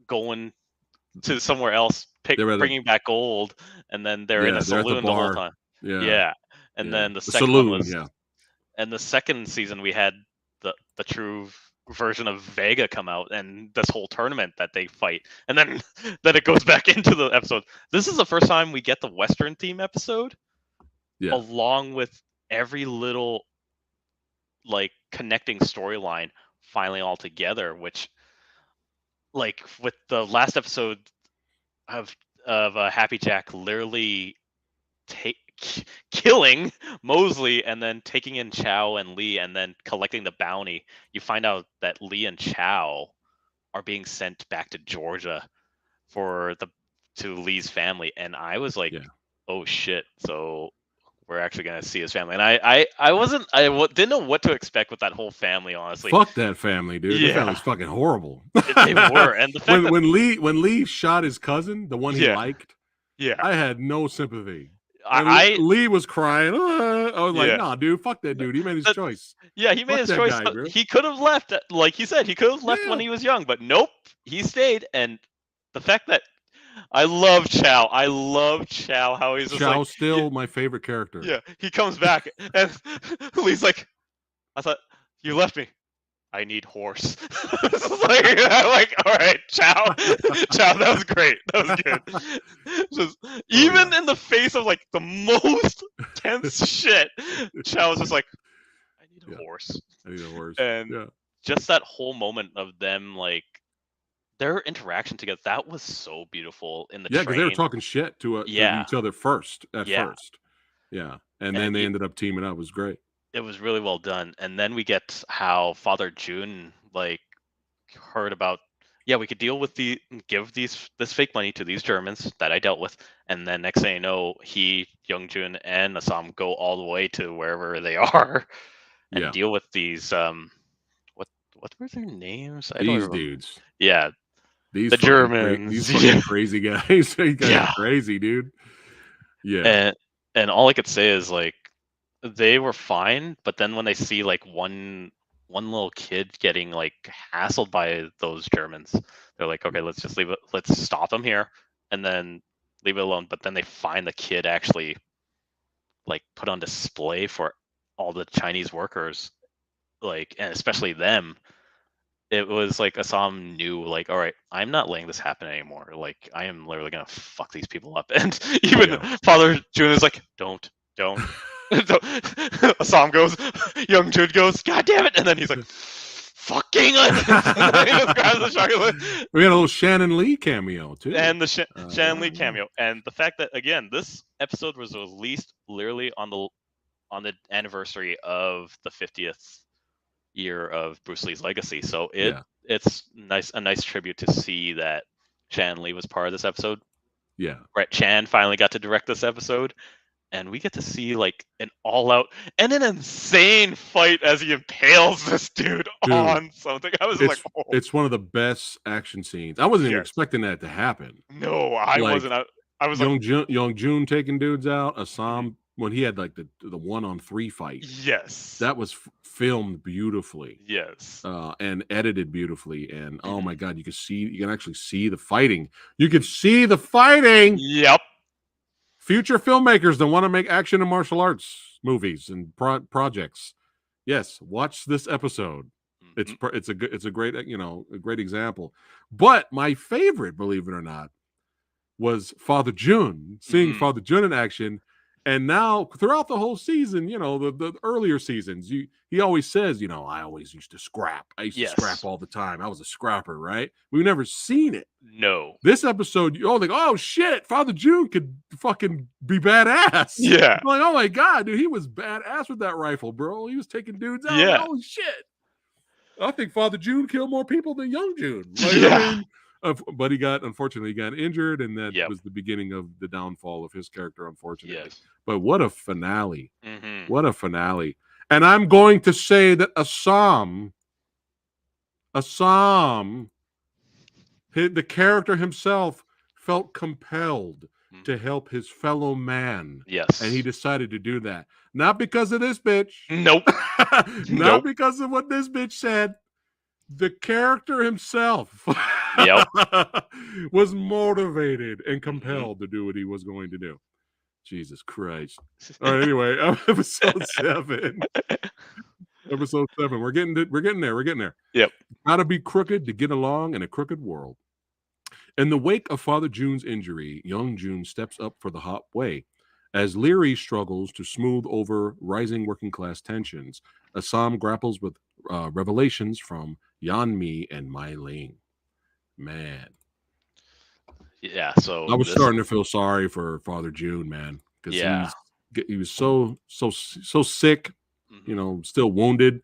going to somewhere else, They were at bringing back gold, and then they're in a they're at the saloon the whole bar. time. Yeah, Yeah, and yeah. then the The second one saloon. was, Yeah, and the second season we had the true version of Vega come out, and this whole tournament that they fight, and then then it goes back into the episode. This is the first time we get the Western theme episode, yeah, along with every little like connecting storyline finally all together, which like with the last episode of Happy Jack literally take killing Mosley and then taking in Chow and Lee and then collecting the bounty, you find out that Lee and Chow are being sent back to Georgia for the to Lee's family, and I was like, yeah. oh shit, so we're actually gonna see his family. And didn't know what to expect with that whole family, honestly. Fuck that family, dude. Their Yeah, family's fucking horrible. they were, and the fact that when Lee shot his cousin, the one he yeah, liked, yeah, I had no sympathy. And I Lee was crying. I was like, yeah. "Nah, dude, fuck that dude. He made his That, choice. yeah, he made Fuck his that choice. guy, bro." He could have left, like he said, he could have left when Yeah, he was young, but nope, he stayed. And the fact that I love Chow, I love Chow, how he's just like, Chow's still my favorite character. yeah, he comes back, and Lee's like, I thought you left me. I need horse. I'm like, all right, Chow, Chow, that was great, that was good. Just even yeah. in the face of like the most tense shit, Chow was just like, I need a Yeah, horse. I need a horse. And Yeah, just that whole moment of them like their interaction together, that was so beautiful in the yeah, because they were train. talking shit to Yeah, each other at yeah, first. Yeah, and then and they ended up teaming up. It was great. it was really well done. And then we get how Father June like heard about yeah, we could deal with give this fake money to these Germans that I dealt with, and then next thing you know, Youngjun, and Assam go all the way to wherever they are and Yeah, deal with these what what were their names? I don't these remember. dudes, Yeah, these the these Germans. fucking crazy guys. These guys are Yeah, crazy, dude. Yeah, and all I could say is like they were fine, but then when they see like one little kid getting like hassled by those Germans, they're like, okay, let's just leave it. Let's stop them here, and then leave it alone. But then they find the kid actually like put on display for all the Chinese workers, like, and especially them. It was like Assam knew, like, all right, I'm not letting this happen anymore. Like, I am literally gonna fuck these people up. And even yeah. Father June is like, don't. Don't. Assam goes, young June goes, God damn it! And then he's like, fucking, and then he just grabs the shotgun. We had a little Shannon Lee cameo too. And the Shan Yeah, Li yeah, cameo, and the fact that again, this episode was released literally on the anniversary of the 50th year of Bruce Lee's legacy. So yeah, it's a nice tribute to see that Chan Lee was part of this episode. yeah. Brett Chan finally got to direct this episode, and we get to see like an all out and an insane fight as he impales this dude Dude, on something. I was just like, oh it's one of the best action scenes. I wasn't even yes, expecting that to happen. no, I Like wasn't. I was like, Young June taking dudes out. mhm, Assam when he had like the 1-on-3 fight. yes, That was filmed beautifully. yes, And edited beautifully. And oh my mhm. god, you can actually see the fighting. You can see the fighting. Yep. Future filmmakers that want to make action and martial arts movies and projects. Yes, watch this episode. Mhm. It's a great a great example. But my favorite, believe it or not, was Father June, seeing Mhm. Father June in action. And now throughout the whole season, the earlier seasons, he always says, I always used to scrap. I used to scrap Yes. all the time. I was a scrapper, right? We've never seen it. No. This episode, you're like, oh shit, Father June could fucking be badass. Yeah. I'm like, oh my god, dude, he was badass with that rifle, bro. He was taking dudes out. Like, Yeah. holy shit. I think Father June killed more people than young June. Like, I Yeah. mean, but unfortunately, he got injured, and that Yep. was the beginning of the downfall of his character, unfortunately. Yes. But what a finale! Mhm. What a finale! And I'm going to say that Assam, the character himself, felt compelled to Mhm. help his fellow man, and he Yes. decided to do that. Not because of this bitch, Nope. not Nope. because of what this bitch said. The character himself Yep. was motivated and Mhm. compelled to do what he was going to do. Jesus Christ. All right, anyway, episode 7. Episode 7. We're getting there. We're getting there. Yep. Gotta be crooked to get along in a crooked world. In the wake of Father June's injury, young June steps up for the hot way. As Leary struggles to smooth over rising working class tensions, Assam grapples with revelations from Yan Mi and Mai Ling. Man, Yeah. I So was this. starting to feel sorry for Father June, man, because Yeah. he was so sick, Mhm. still wounded,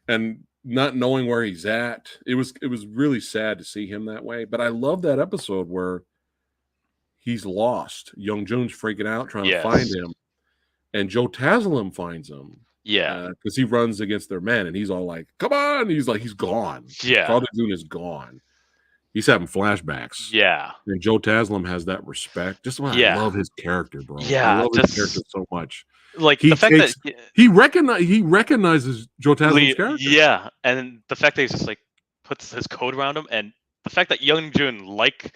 and not knowing where he's at. It was really sad to see him that way. But I love that episode where he's lost. Young June's freaking out trying to find Yes. him, and Joe Taslim finds him Yeah. because he runs against their men, and he's all like, "Come on!" He's like, he's gone. Yeah. Father June is gone. He's having flashbacks. Yeah. And Joe Taslim has that respect. Just why I Yeah. love his character, bro. I Yeah. love his character Just so much. like He the fact that takes he recognizes Joe Taslim's character. Yeah, and the fact that he's just like puts his code around him, and the fact that Young Jun like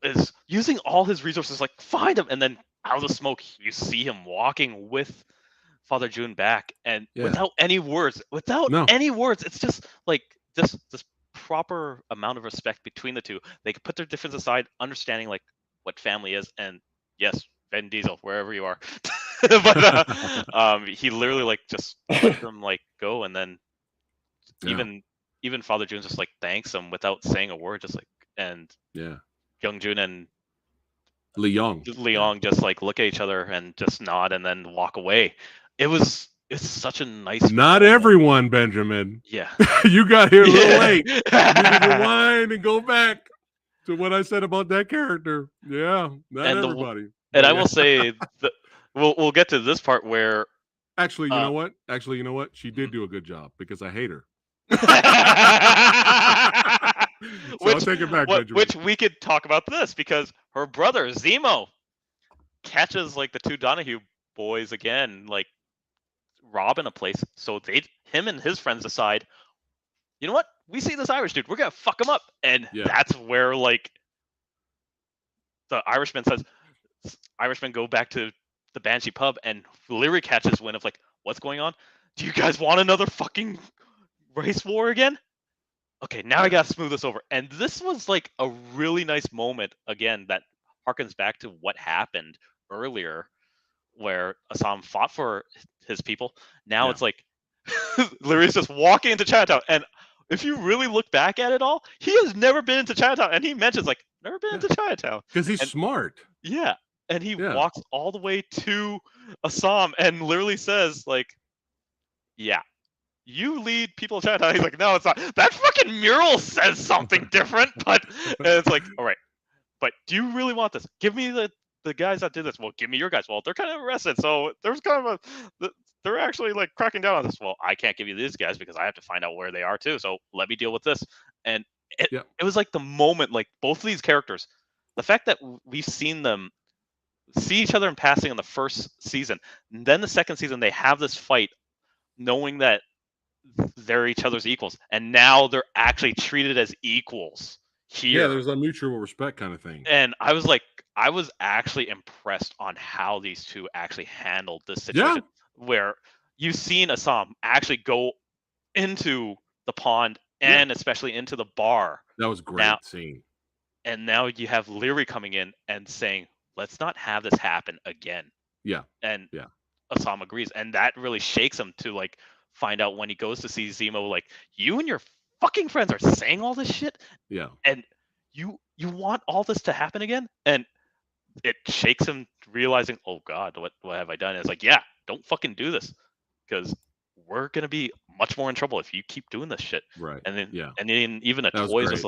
is using all his resources, like find him, and then out of the smoke you see him walking with Father June back, and Yeah. without No. any words, it's just like this proper amount of respect between the two. They could put their difference aside, understanding like what family is, and yes, Vin Diesel, wherever you are. But he literally like just lets them like go, and then Yeah. even Father June's just like thanks him without saying a word, just like, and Yeah. Young Jun and Lee Young. Yeah. Leong just like look at each other and just nod and then walk away. It was it's such a nice. Not moment. everyone, Benjamin. Yeah. You got here a little late. You need to rewind and go back to what I said about that character. Yeah, not And everybody. and I will say that we'll get to this part where actually, you know what? Actually, you know what? She did do a good job because I hate her. So I'll take it back, Benjamin. Which we could talk about this because her brother Zemo catches like the two Donahue boys again, like robbing a place. So him and his friends decide, you know what? We see this Irish dude, we're gonna fuck him up, and that's where like the Irishman says, Irishmen go back to the Banshee pub, and Leary catches wind of like, what's going on? Do you guys want another fucking race war again? Okay, now I gotta smooth this over. And this was like a really nice moment again that harkens back to what happened earlier, where Assam fought for his people. Now it's like Leary's just walking into Chinatown, and if you really look back at it all, he has never been into Chinatown, and he mentions like never been into Chinatown because he's smart. Yeah, and he walks all the way to Assam and literally says like, "Yeah, you lead people of Chinatown." He's like, "No, it's not. That fucking mural says something different." But and it's like, all right, but do you really want this? Give me the guys that did this. Well, give me your guys. Well, they're kind of arrested, so there's kind of they're actually like cracking down on this. Well, I can't give you these guys because I have to find out where they are too. So let me deal with this. And it was like the moment, like both of these characters, the fact that we've seen them see each other in passing in the first season, and then the second season they have this fight, knowing that they're each other's equals, and now they're actually treated as equals here. Yeah, there's a mutual respect kind of thing. And I was actually impressed on how these two actually handled this situation, where you've seen Assam actually go into the pond and especially into the bar. That was great scene. And now you have Leary coming in and saying, let's not have this happen again. Yeah. And Assam agrees. And that really shakes him to like find out when he goes to see Zemo, like, you and your fucking friends are saying all this shit. Yeah. And you want all this to happen again? And it shakes him realizing, oh God, what have I done? And it's like, yeah, don't fucking do this. Because we're gonna be much more in trouble if you keep doing this shit. Right. And then and then even a toys.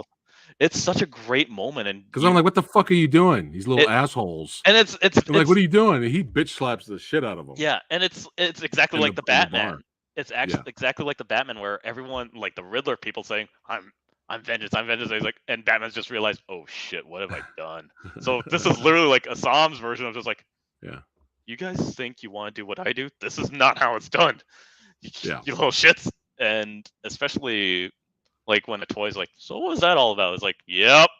It's such a great moment, and because I'm like, what the fuck are you doing? These little assholes. And it's like, what are you doing? And he bitch slaps the shit out of them. Yeah, and it's exactly like the Batman. It's actually exactly like the Batman, where everyone, like the Riddler people, saying, I'm vengeance, I'm vengeance. And he's like, and Batman's just realized, oh shit, what have I done? So this is literally like Assam's version of just like, you guys think you want to do what I do? This is not how it's done. You little shits. And especially like when a toy's like, so what was that all about? It's like, yep.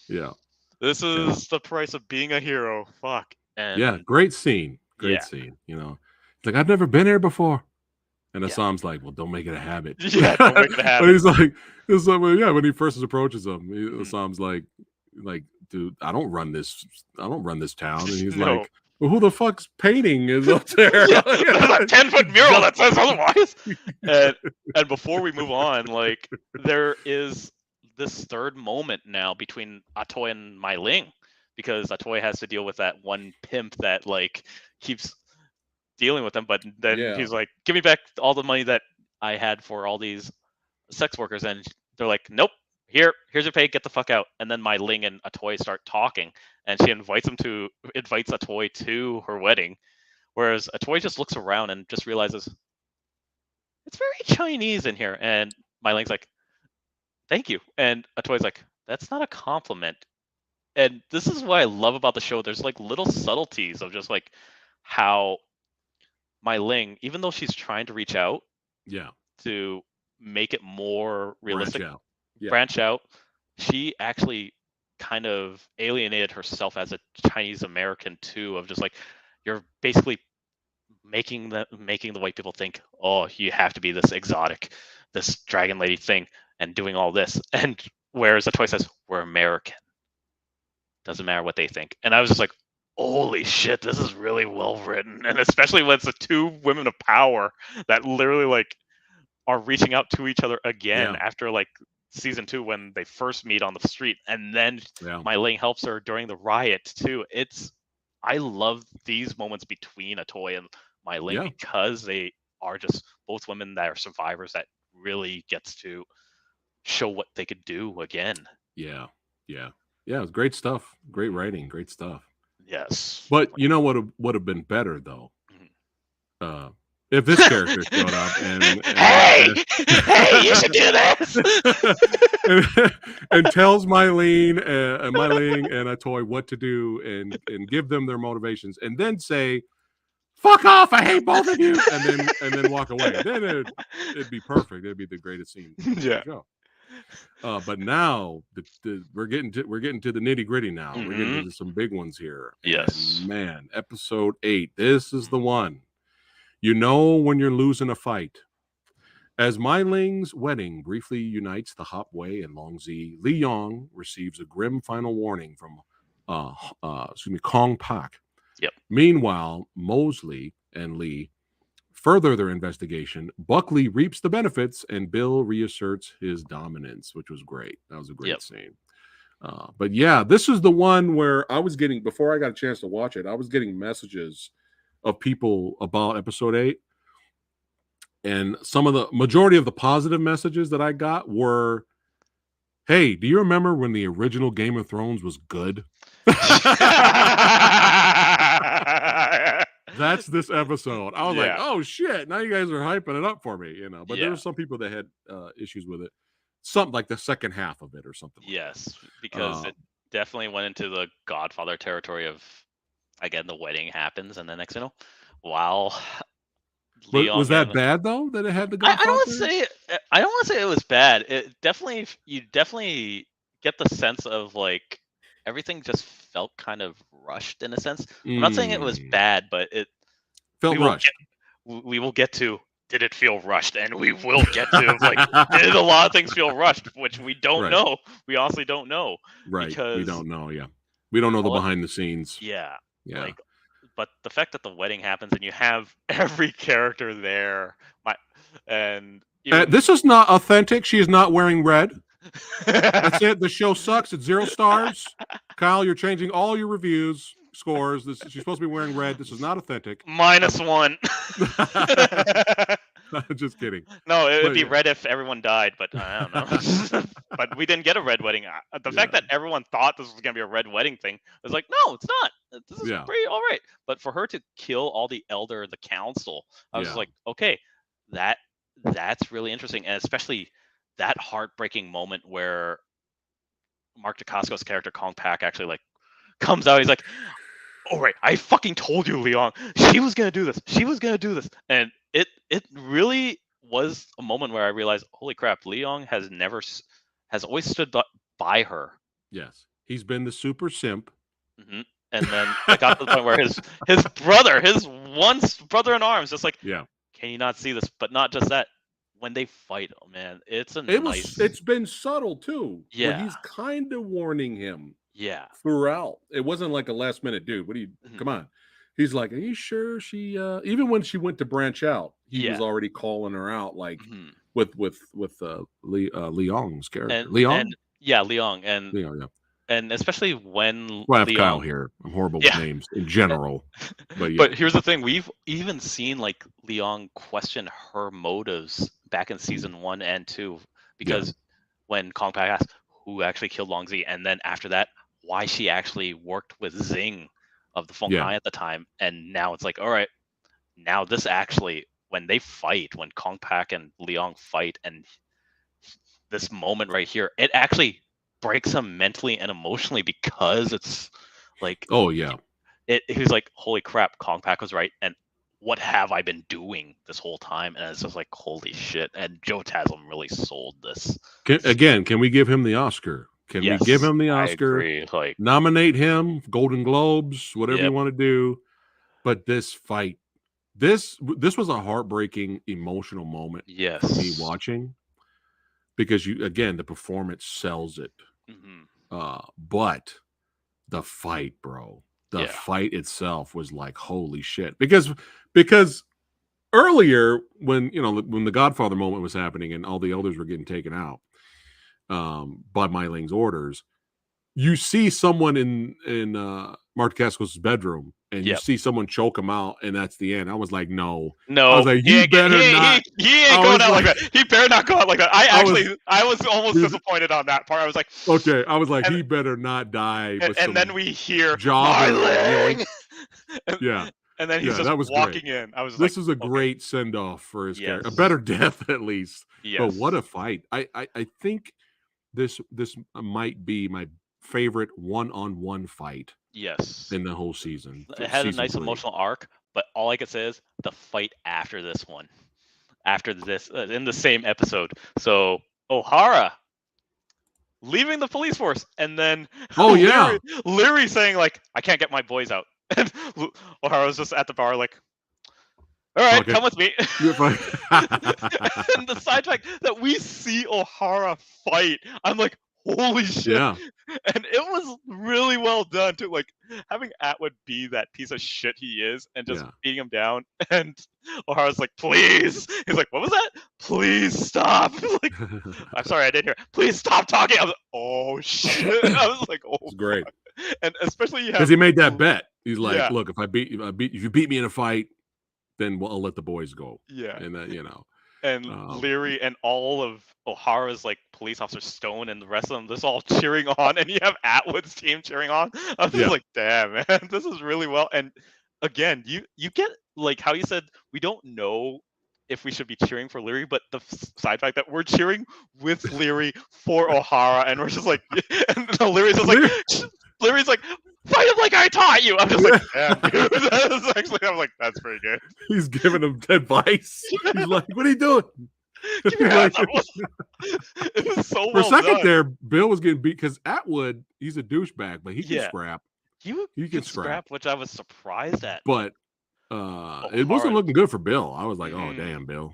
Yeah. This is the price of being a hero. Fuck. And great scene. Great scene. You know, it's like, I've never been here before. And Assam's like, well, don't make it a habit. Yeah, don't make it a habit. But he's like, when he first approaches him, Assam's like, dude, I don't run this town. And he's like, well, who the fuck's painting is up there? There's a 10-foot mural that says otherwise. And before we move on, like, there is this third moment now between Atoy and Mai Ling, because Atoy has to deal with that one pimp that like keeps dealing with them, but then he's like, give me back all the money that I had for all these sex workers, and they're like, nope, here's your pay, get the fuck out. And then Mai Ling and Atoy start talking, and she invites Atoy to her wedding, whereas Atoy just looks around and just realizes it's very Chinese in here. And Mai Ling's like, thank you. And Atoy's like, that's not a compliment. And this is what I love about the show. There's like little subtleties of just like how Mai Ling, even though she's trying to reach out to make it more realistic, branch out, she actually kind of alienated herself as a Chinese American too, of just like, you're basically making the white people think, oh, you have to be this exotic, this dragon lady thing, and doing all this. And whereas Atoy says, we're American, doesn't matter what they think. And I was just like, holy shit, this is really well written. And especially when it's the two women of power that literally like are reaching out to each other again after like season 2 when they first meet on the street, and then Mai Ling helps her during the riot too. I love these moments between Atoy and Mai Ling, Yeah. because they are just both women that are survivors that really gets to show what they could do again. Yeah. Yeah. Yeah. It was great stuff. Great writing. Great stuff. Yes. But you know what would have been better though? Mhm. If this character showed up and Hey, hey, you should do this. and tells Mylene and a toy what to do and give them their motivations and then say, "Fuck off! I hate both of you," and then walk away. Then it'd be perfect. It'd be the greatest scene of Yeah. the show. But now we're getting to the nitty gritty. Now we're getting to some big ones here. Yes. And man, episode 8. This is the one. You know when you're losing a fight. As Mai Ling's wedding briefly unites the Hop Wei and Longzi, Li Yong receives a grim final warning from Kong Pak. Yep. Meanwhile, Mosley and Li further their investigation. Buckley reaps the benefits, and Bill reasserts his dominance, which was great. That was a great scene. But yeah, this is the one where I was getting, before I got a chance to watch it, I was getting messages of people about episode 8. And some of the majority of the positive messages that I got were, "Hey, do you remember when the original Game of Thrones was good?" That's this episode. I was like, "Oh shit!" Now you guys are hyping it up for me, you know. But there were some people that had issues with it, something like the second half of it or something. Yes, because it definitely went into the Godfather territory of, again, the wedding happens, and then next, while was that bad though that it had the Godfather? I don't want to say it was bad. It definitely, you definitely get the sense of like everything just felt kind of rushed in a sense. I'm not saying it was bad, but it felt rushed. We will get to, did it feel rushed? And we will get to like, did a lot of things feel rushed, which we don't know. We honestly don't know. Right. Because we don't know. Yeah. We don't know the behind the scenes. Yeah. Yeah. Like, but the fact that the wedding happens and you have every character there, this is not authentic. She is not wearing red. That's it. The show sucks. It's 0 stars. Kyle, you're changing all your reviews scores. She's supposed to be wearing red. This is not authentic. -1. Just kidding. No, it would be red if everyone died, but I don't know. But we didn't get a red wedding. The fact that everyone thought this was going to be a red wedding thing was like, no, it's not. This is pretty all right. But for her to kill all the council, I was like, okay, that's really interesting. And especially that heartbreaking moment where Mark Dacascos' character, Kong Pak, actually like comes out. He's like, all right, I fucking told you, Leon. She was going to do this. She was going to do this. And it really was a moment where I realized, holy crap, Leon has always stood by her. Yes. He's been the super simp. Mm-hmm. And then it got to the point where his brother, his one brother in arms, just like, can you not see this? But not just that. When they fight, oh man, it's been subtle too. Yeah. When he's kind of warning him. Yeah. Throughout. It wasn't like a last minute, dude. What do you come on? He's like, are you sure she even when she went to branch out, he was already calling her out, like with Leong's character. Leong? Leong. And especially when I have Kyle here. I'm horrible with names in general. But here's the thing, we've even seen like Leong question her motives back in season 1 and 2, because when Kong Pak asked who actually killed Longzi, and then after that, why she actually worked with Zing of the Feng Hai at the time. And now it's like, all right, now this actually, when they fight, when Kong Pak and Leong fight, and this moment right here, it actually breaks him mentally and emotionally, because it's like, he's like, holy crap, Kong Pak was right, and what have I been doing this whole time? And it's just like, holy shit. And Joe Taslim really sold this. Can we give him the Oscar? Can we give him the Oscar? I agree. Like, nominate him, Golden Globes, whatever you want to do. But this fight, this was a heartbreaking, emotional moment for me watching, because the performance sells it. But the fight, bro, the fight itself was like, holy shit. Because earlier, when the Godfather moment was happening and all the elders were getting taken out by Mai Ling's orders, you see someone in Mark Dacascos' bedroom, and you see someone choke him out, and that's the end. I was like, no. No, I was like, he better not. He ain't going out like that. He better not go out like that. I was almost He's- disappointed on that part. I was like, okay, I was like, he better not die. And then we hear jobber, Marling! Yeah. And then he's that just was walking great. in. I was This like, is a okay. great send off for his character. A Yes. better death, at least. Yes. But what a fight! I think this might be my favorite one-on-one fight. Yes. In the whole season. It had a Season nice 3. emotional arc, but all I could say is the fight after this one, after this, in the same episode. So O'Hara leaving the police force, and then Leary saying like, "I can't get my boys out," and O'Hara's just at the bar like, "All right, Okay. come with me." And the side fact that we see O'Hara fight, I'm like, holy shit. Yeah. And it was really well done too. Like having Atwood be that piece of shit he is and just beating him down. And O'Hara's like, please. He's like, what was that? Please stop. Like, I'm sorry, I didn't hear. Please stop talking. I was like, oh shit. I was like, oh, it's great. And especially because he made that bet. He's like, look, if you beat me in a fight, then I'll let the boys go. Yeah. And then, you know. And Leary and all of O'Hara's like police officer Stone and the rest of them, this all cheering on, and you have Atwood's team cheering on. I was just like, damn, man, this is really well. And again, you get like how you said we don't know if we should be cheering for Leary, but the side fact that we're cheering with Leary for O'Hara, and we're just like, and Leary's just like, Leary's like, fight him like I taught you. I'm just like, damn, dude. I'm like, that's pretty good. He's giving him advice. He's like, what are you doing? Like, it was so for a second done. there, Bill was getting beat because Atwood, he's a douchebag, but he can scrap. He can scrap, which I was surprised at. But it wasn't looking good for Bill. I was like, oh damn, Bill.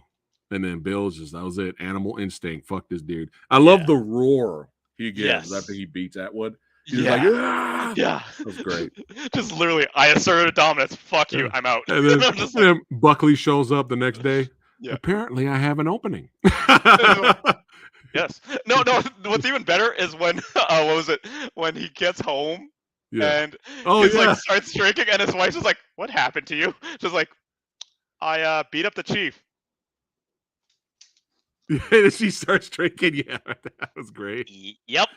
And then Bill's just, that was it. Animal instinct. Fuck this dude. I love the roar he gives after he beats Atwood. He's like, yeah, that was great. Just literally, I asserted dominance. Fuck you, I'm out. And then Buckley shows up the next day. Apparently, I have an opening. Yes. No. What's even better is when what was it? When he gets home and he's like starts drinking, and his wife's just like, "What happened to you?" Just like, I beat up the chief. And she starts drinking. Yeah, that was great. Yep.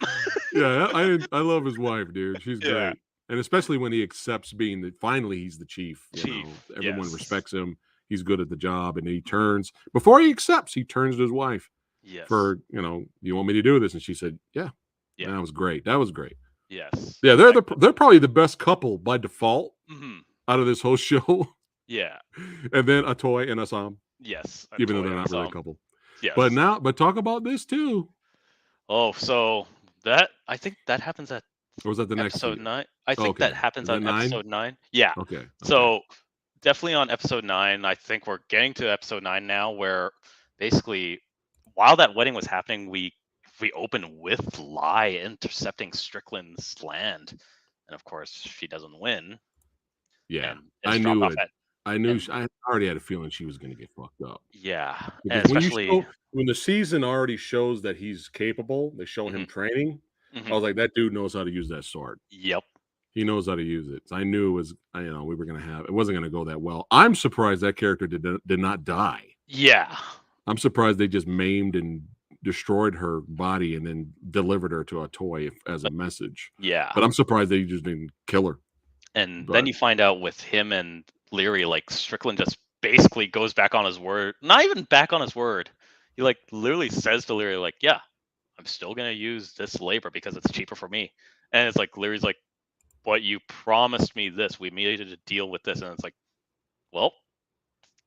Yeah, I love his wife, dude. She's great, and especially when he accepts being finally he's the chief. You know, everyone respects him. He's good at the job, and he turns before he accepts. He turns to his wife. Yes. For you want me to do this? And she said, "Yeah." That was great. That was great. Yes. Yeah, they're probably the best couple by default out of this whole show. Yeah. And then a toy and a Sam. Yes. Even though they're not really a couple. Yes. But talk about this too. Oh, so I think that happens at or was that the next episode 9? I think that happens on episode 9. Yeah. Okay. So definitely on episode 9. I think we're getting to episode 9 now, where basically while that wedding was happening, we open with Lai intercepting Strickland's land, and of course she doesn't win. Yeah, I knew it. I already had a feeling she was going to get fucked up. Yeah, and especially when the season already shows that he's capable, they show him training. I was like, that dude knows how to use that sword. Yep, he knows how to use it. So I knew it was, we were going to have. It wasn't going to go that well. I'm surprised that character did not die. Yeah, I'm surprised they just maimed and destroyed her body and then delivered her to a toy as a message. Yeah, but I'm surprised they just didn't kill her. And then you find out with him and Leary, like Strickland just basically goes back on his word. Not even back on his word. He like literally says to Leary, like, "Yeah, I'm still gonna use this labor because it's cheaper for me." And it's like Leary's like, "But you promised me this. We made a deal with this." And it's like, "Well,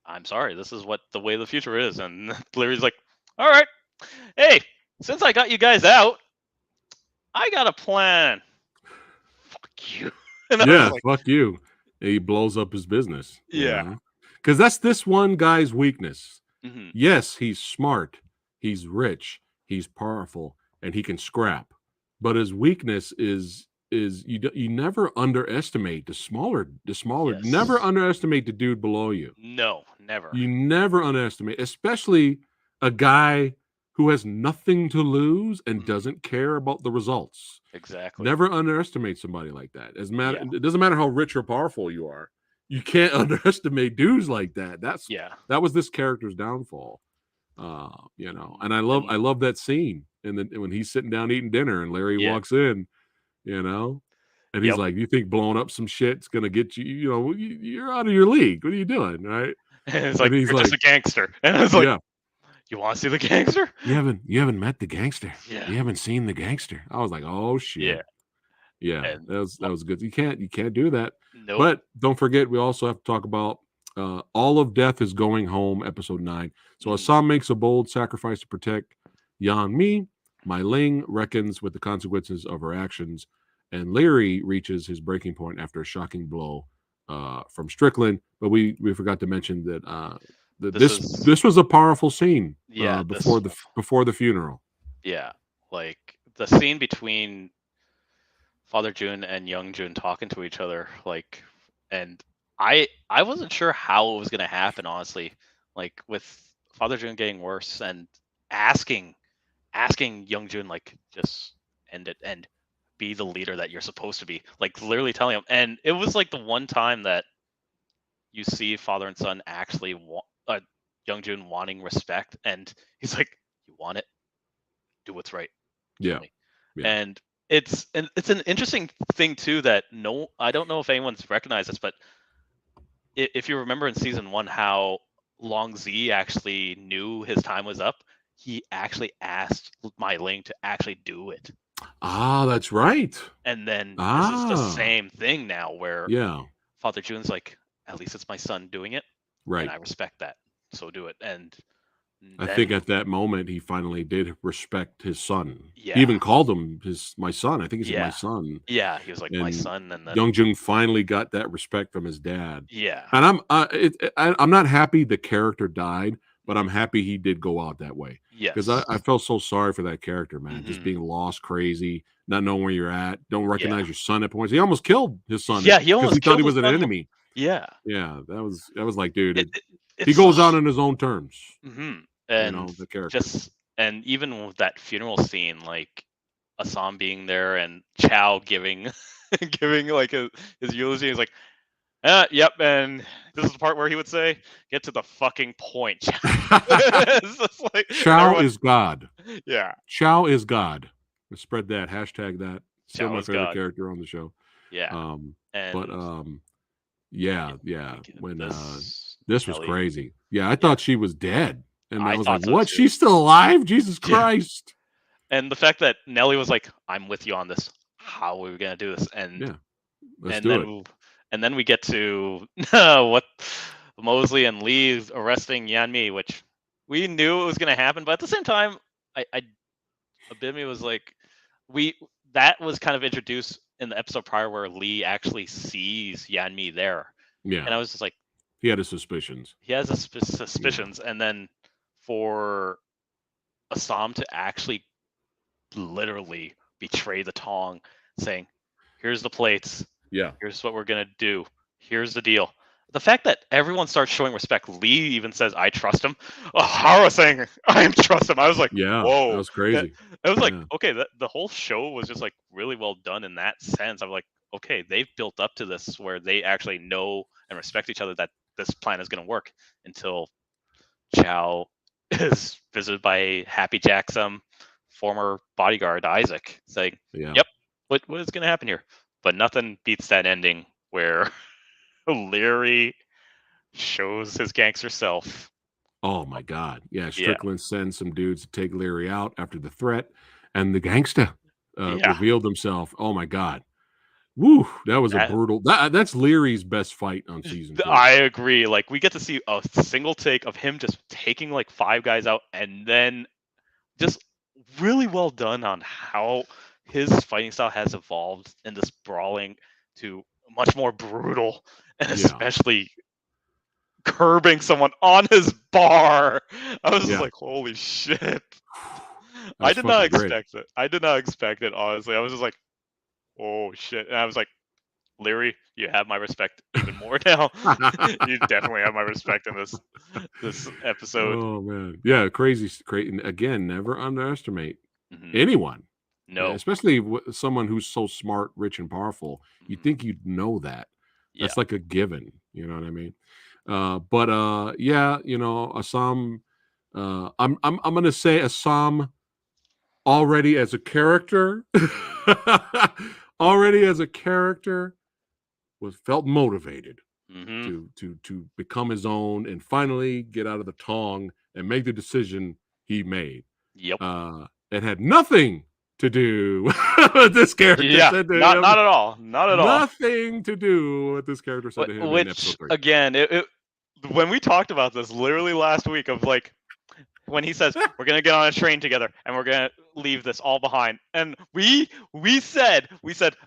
I'm sorry. This is what the way of the future is." And Leary's like, "All right, hey, since I got you guys out, I got a plan. Fuck you." Yeah, like, fuck you. He blows up his business. Yeah. Because that's this one guy's weakness. Yes, he's smart. He's rich. He's powerful. And he can scrap. But his weakness is you never underestimate the smaller. Never underestimate the dude below you. No, never. You never underestimate, especially a guy who has nothing to lose and Mhm. doesn't care about the results. Exactly. Never underestimate somebody like that. Yeah. It doesn't matter how rich or powerful you are. You can't underestimate dudes like that. Yeah. That was this character's downfall. And I And love that scene. And then when he's sitting down eating dinner and Larry yeah. walks in, you know, and he's Yep. like, "You think blowing up some shit's gonna get you? You're out of your league. What are you doing, right?" And it's And like, he's "You're just like, a gangster." And I was like, "Yeah, "You want to see the gangster?" you haven't met the gangster. Yeah. You haven't seen the gangster." I was like, "Oh Yeah. shit." Yeah, And that was good. You can't do that. nope. But don't forget, we also have to talk about All of Death is Going Home, episode 9. So Mhm. Assam makes a bold sacrifice to protect Yan Mi. Mai Ling reckons with the consequences of her actions, and Larry reaches his breaking point after a shocking blow from Strickland. But we forgot to mention that This is this was a powerful scene yeah, this before the funeral. yeah. Like the scene between Father June and Young June talking to each other, like, and I wasn't sure how it was gonna happen, honestly. Like with Father June getting worse and asking Young June like just end it and be the leader that you're supposed to be. Like literally telling him, and it was like the one time that you see father and son actually Young June wanting respect, and he's like, "You want it? Do what's right. Kill Yeah, me." yeah. And it's an interesting thing too that no, I don't know if anyone's recognized this, but if you remember in season 1 how Long Z actually knew his time was up, he actually asked Mai Ling to actually do it. Ah, that's right. And then this is the Ah, same thing now where yeah, Father June's like, at least it's my son doing it, and right. I respect that. So do it. And I think then at that moment he finally did respect his son. He yeah, even called him my son. I think he said my yeah, son. yeah, he was like my And son, and then Young finally got that respect from his dad. yeah, And I'm not happy the character died, but I'm mhm, happy he did go out that way because yes, I felt so sorry for that character, man. Just hmm, being lost, crazy, not knowing where you're at, don't yeah, recognize your son at points. He almost killed his son yeah, he because he almost thought he killed his was an son. enemy. Yeah, Yeah, that was like, dude, he it's goes out on his own terms. mhm. You And know, the character. just and even with that funeral scene, like Assam being there and Chow giving giving like his eulogy, he's like, yep, and this is the part where he would say, "Get to the fucking point, Chow." It's just like, and Chow everyone, is God. yeah, Chow is God. Let's spread that. Hashtag that. Still Chow my is favorite God. character on the show. Yeah, Um, but and yeah, yeah, yeah. like When this this was Nelly, crazy. Yeah, I yeah, thought she was dead. And I I was like, thought so what? too. She's still alive? Jesus Yeah, Christ. and the fact that Nelly was like, "I'm with you on this. How are we gonna do this?" Yeah, let's And do it. then and then we get to what Mosley and Lee arresting Yan Mi, which we knew it was going to happen, but at the same time, I a bit of me was like, we that was kind of introduced in the episode prior where Lee actually sees Yan Mi there, Yeah. and I was just like, He had his suspicions. he has a Yeah. suspicions, and then for Assam to actually literally betray the Tong, saying, "Here's the plates. Yeah. Here's what we're gonna do. Here's the deal." The fact that everyone starts showing respect, Lee even says, "I trust him." Hara saying, "I trust him." I was like, Yeah. That "Whoa!" was crazy. I was like, Yeah. "Okay." The whole show was just like really well done in that sense. I'm like, "Okay, they've built up to this where they actually know and respect each other that this plan is going to work." Until Chow is visited by Happy Jack's former bodyguard Isaac, saying, Yeah. "Yep, what is going to happen here?" But nothing beats that ending where Leary shows his gangster self. Oh my God. Yeah. Yeah, Strickland sends some dudes to take Leary out after the threat, and the gangsta yeah, revealed himself. Oh my God. Woo, that was a that brutal. That's Leary's best fight on season 2. I agree. Like we get to see a single take of him just taking like 5 guys out, and then just really well done on how his fighting style has evolved in this brawling to much more brutal, and Yeah, especially curbing someone on his bar. I was just yeah, like, holy shit. I that's did not fucking great. expect it. I did not expect it, honestly. I was just like, oh shit. And I was like, Leary, you have my respect even more now. You definitely have my respect in this episode. Oh man, yeah, crazy. And again, never underestimate Mm-hmm. anyone, No. especially someone who's so smart, rich, and powerful. You Mm-hmm. think you'd know that. Yeah. That's like a given. You know what I mean? But yeah, Assam. I'm gonna say Assam already as a character, already as a character was felt motivated Mm-hmm. to become his own and finally get out of the Tong and make the decision he made. Yep. It had nothing to do with this character Yeah. said to Not him. at all. Not at all. Nothing to do with what this character said to him in episode Which 3. again, when we talked about this literally last week of like when he says we're gonna get on a train together and we're gonna leave this all behind, and we said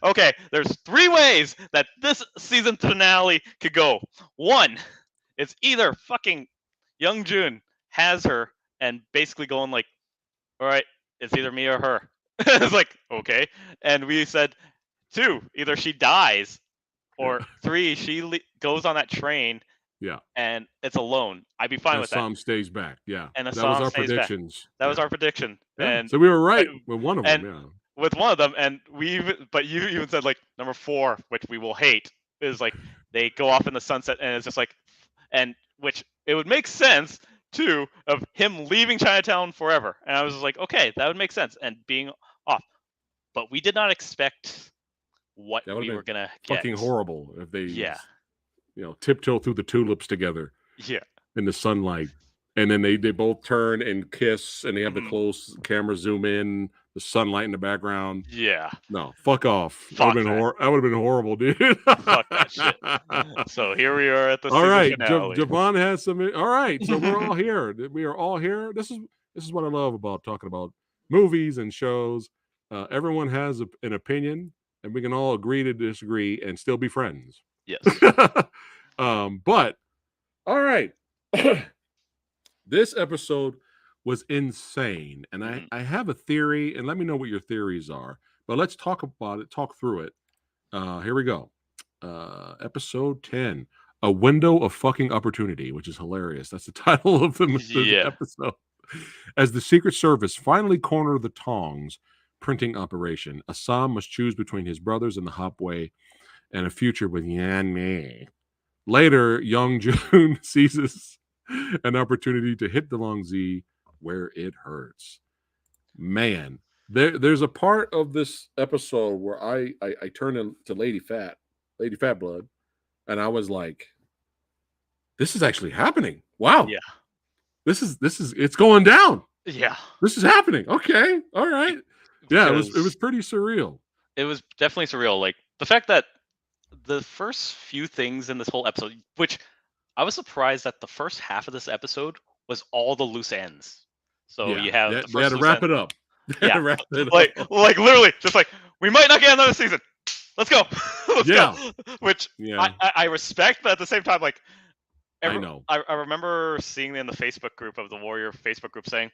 okay, there's 3 ways that this season finale could go. One, it's either fucking Young Jun has her and basically going like, all right, it's either me or her. It's like okay, and we said 2, either she dies, or 3, she goes on that train. Yeah. And it's alone. I'd be fine with that. Assam stays back. Yeah. And That was Assam our stays back. predictions. That was our prediction. Yeah. And So we were right with one of them. and Yeah. with one of them, and but you even said like number 4, which we will hate, is like they go off in the sunset, and it's just like, and which it would make sense too of him leaving Chinatown forever. And I was just like, okay, that would make sense, and being off. But we did not expect what That would we have were been gonna fucking get. horrible if they, Yeah. tiptoe through the tulips together. Yeah. In the sunlight, and then they both turn and kiss, and they have the close camera zoom in, the sunlight in the background. Yeah. No, fuck off. Fuck that would have been horrible, dude. Fuck that shit. So here we are at the all season right, finale. Javon has some. All right, so we're all here. We are all here. This is what I love about talking about movies and shows. Everyone has an opinion, and we can all agree to disagree and still be friends. Yes. But all right. This episode was insane, and I have a theory, and let me know what your theories are. But let's talk about it, talk through it. Here we go. Episode 10, A Window of Fucking Opportunity, which is hilarious. That's the title of the episode. As the Secret Service finally corner the Tong's printing operation, Assam must choose between his brothers in the Hopway and a future with Yan Mei. Later, Young Jun seizes an opportunity to hit the Long Z where it hurts. Man, there's a part of this episode where I turn to Lady Phat Blood, and I was like, this is actually happening. Wow. Yeah. This is it's going down. Yeah. This is happening. Okay. All right. Yeah, it was pretty surreal. It was definitely surreal. Like the fact that the first few things in this whole episode, which I was surprised that the first half of this episode was all the loose ends. So you have the first they had to wrap it up. Yeah, like literally, just like we might not get another season. Let's go. Let's go. Which I respect, but at the same time, like I know. I remember seeing in the Facebook group of the Warrior Facebook group saying,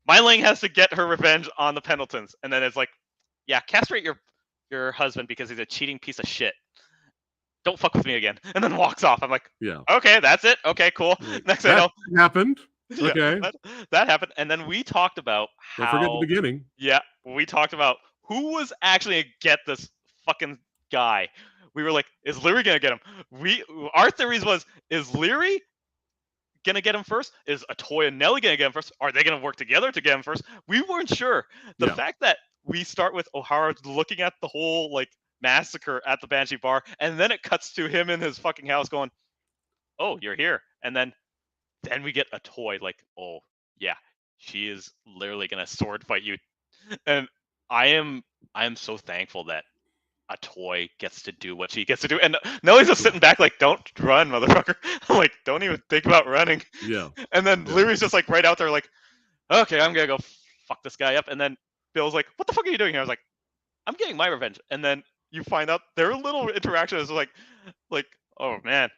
Mai Ling has to get her revenge on the Pendletons, and then it's like, yeah, castrate your husband because he's a cheating piece of shit. Don't fuck with me again, and then walks off. I'm like, yeah, okay, that's it. Okay, cool. Next thing I know, happened. Yeah, okay, that happened, and then we talked about how. Don't forget the beginning. Yeah, we talked about who was actually gonna get this fucking guy. We were like, is Leary gonna get him? Our theories was, is Leary gonna get him first? Is Atoy and Nelly gonna get him first? Are they gonna work together to get him first? We weren't sure. The fact that we start with O'Hara looking at the whole like massacre at the Banshee bar, and then it cuts to him in his fucking house going, oh, you're here. And then we get Atoy like, oh yeah, she is literally gonna sword fight you. And I am so thankful that Atoy gets to do what she gets to do. And Nellie's just sitting back like, don't run, motherfucker. I'm like, don't even think about running. Yeah. And then Leary's just like right out there like, okay, I'm gonna go fuck this guy up. And then Bill's like, what the fuck are you doing here? I was like, I'm getting my revenge. And then you find out their little interaction is like, oh man,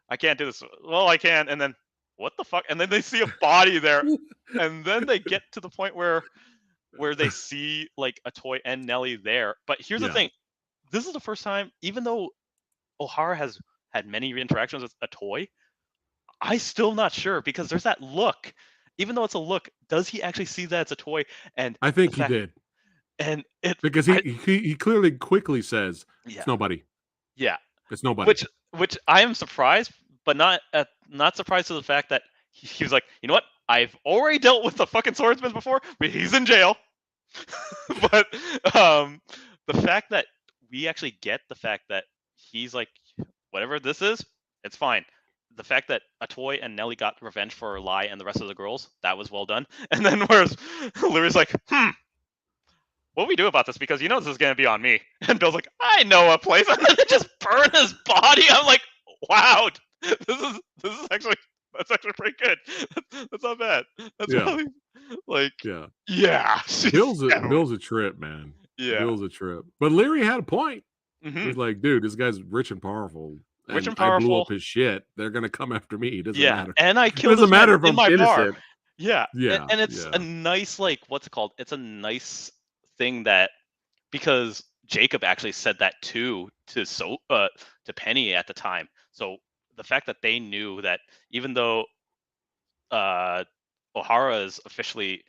I can't do this. Well, I can. And then what the fuck? And then they see a body there. And then they get to the point where they see like Atoy and Nelly there. But here's the thing. this is the first time, even though O'Hara has had many interactions with a toy, I still not sure because there's that look. Even though it's a look, does he actually see that it's a toy? And I the think he fact, did and it, because I, he clearly quickly says yeah, it's nobody. yeah. It's nobody. Which I am surprised, but not surprised to the fact that he was like, you know what? I've already dealt with the fucking swordsman before, but he's in jail. But the fact that we actually get the fact that he's like, whatever this is, it's fine. The fact that a toy and Nelly got revenge for her lie and the rest of the girls, that was well done. And then whereas Larry's like, what do we do about this? Because this is gonna be on me. And Bill's like, I know a place, and then they just burn his body. I'm like, wow, this is actually that's actually pretty good. That's not bad. That's Yeah. really like Yeah. yeah. Bill's a trip, man. Yeah. Bill's a trip. But Leary had a point. Hmm. He's like, dude, this guy's rich and powerful, Rich and and I blew up powerful. his shit. They're gonna come after me. It doesn't Yeah, matter. and I It killed doesn't this man matter if in I'm my bar. innocent. Yeah, Yeah. and it's Yeah. a nice what's it called? It's a nice thing that because Jacob actually said that too to Penny at the time. So the fact that they knew that even though uh, O'Hara is officially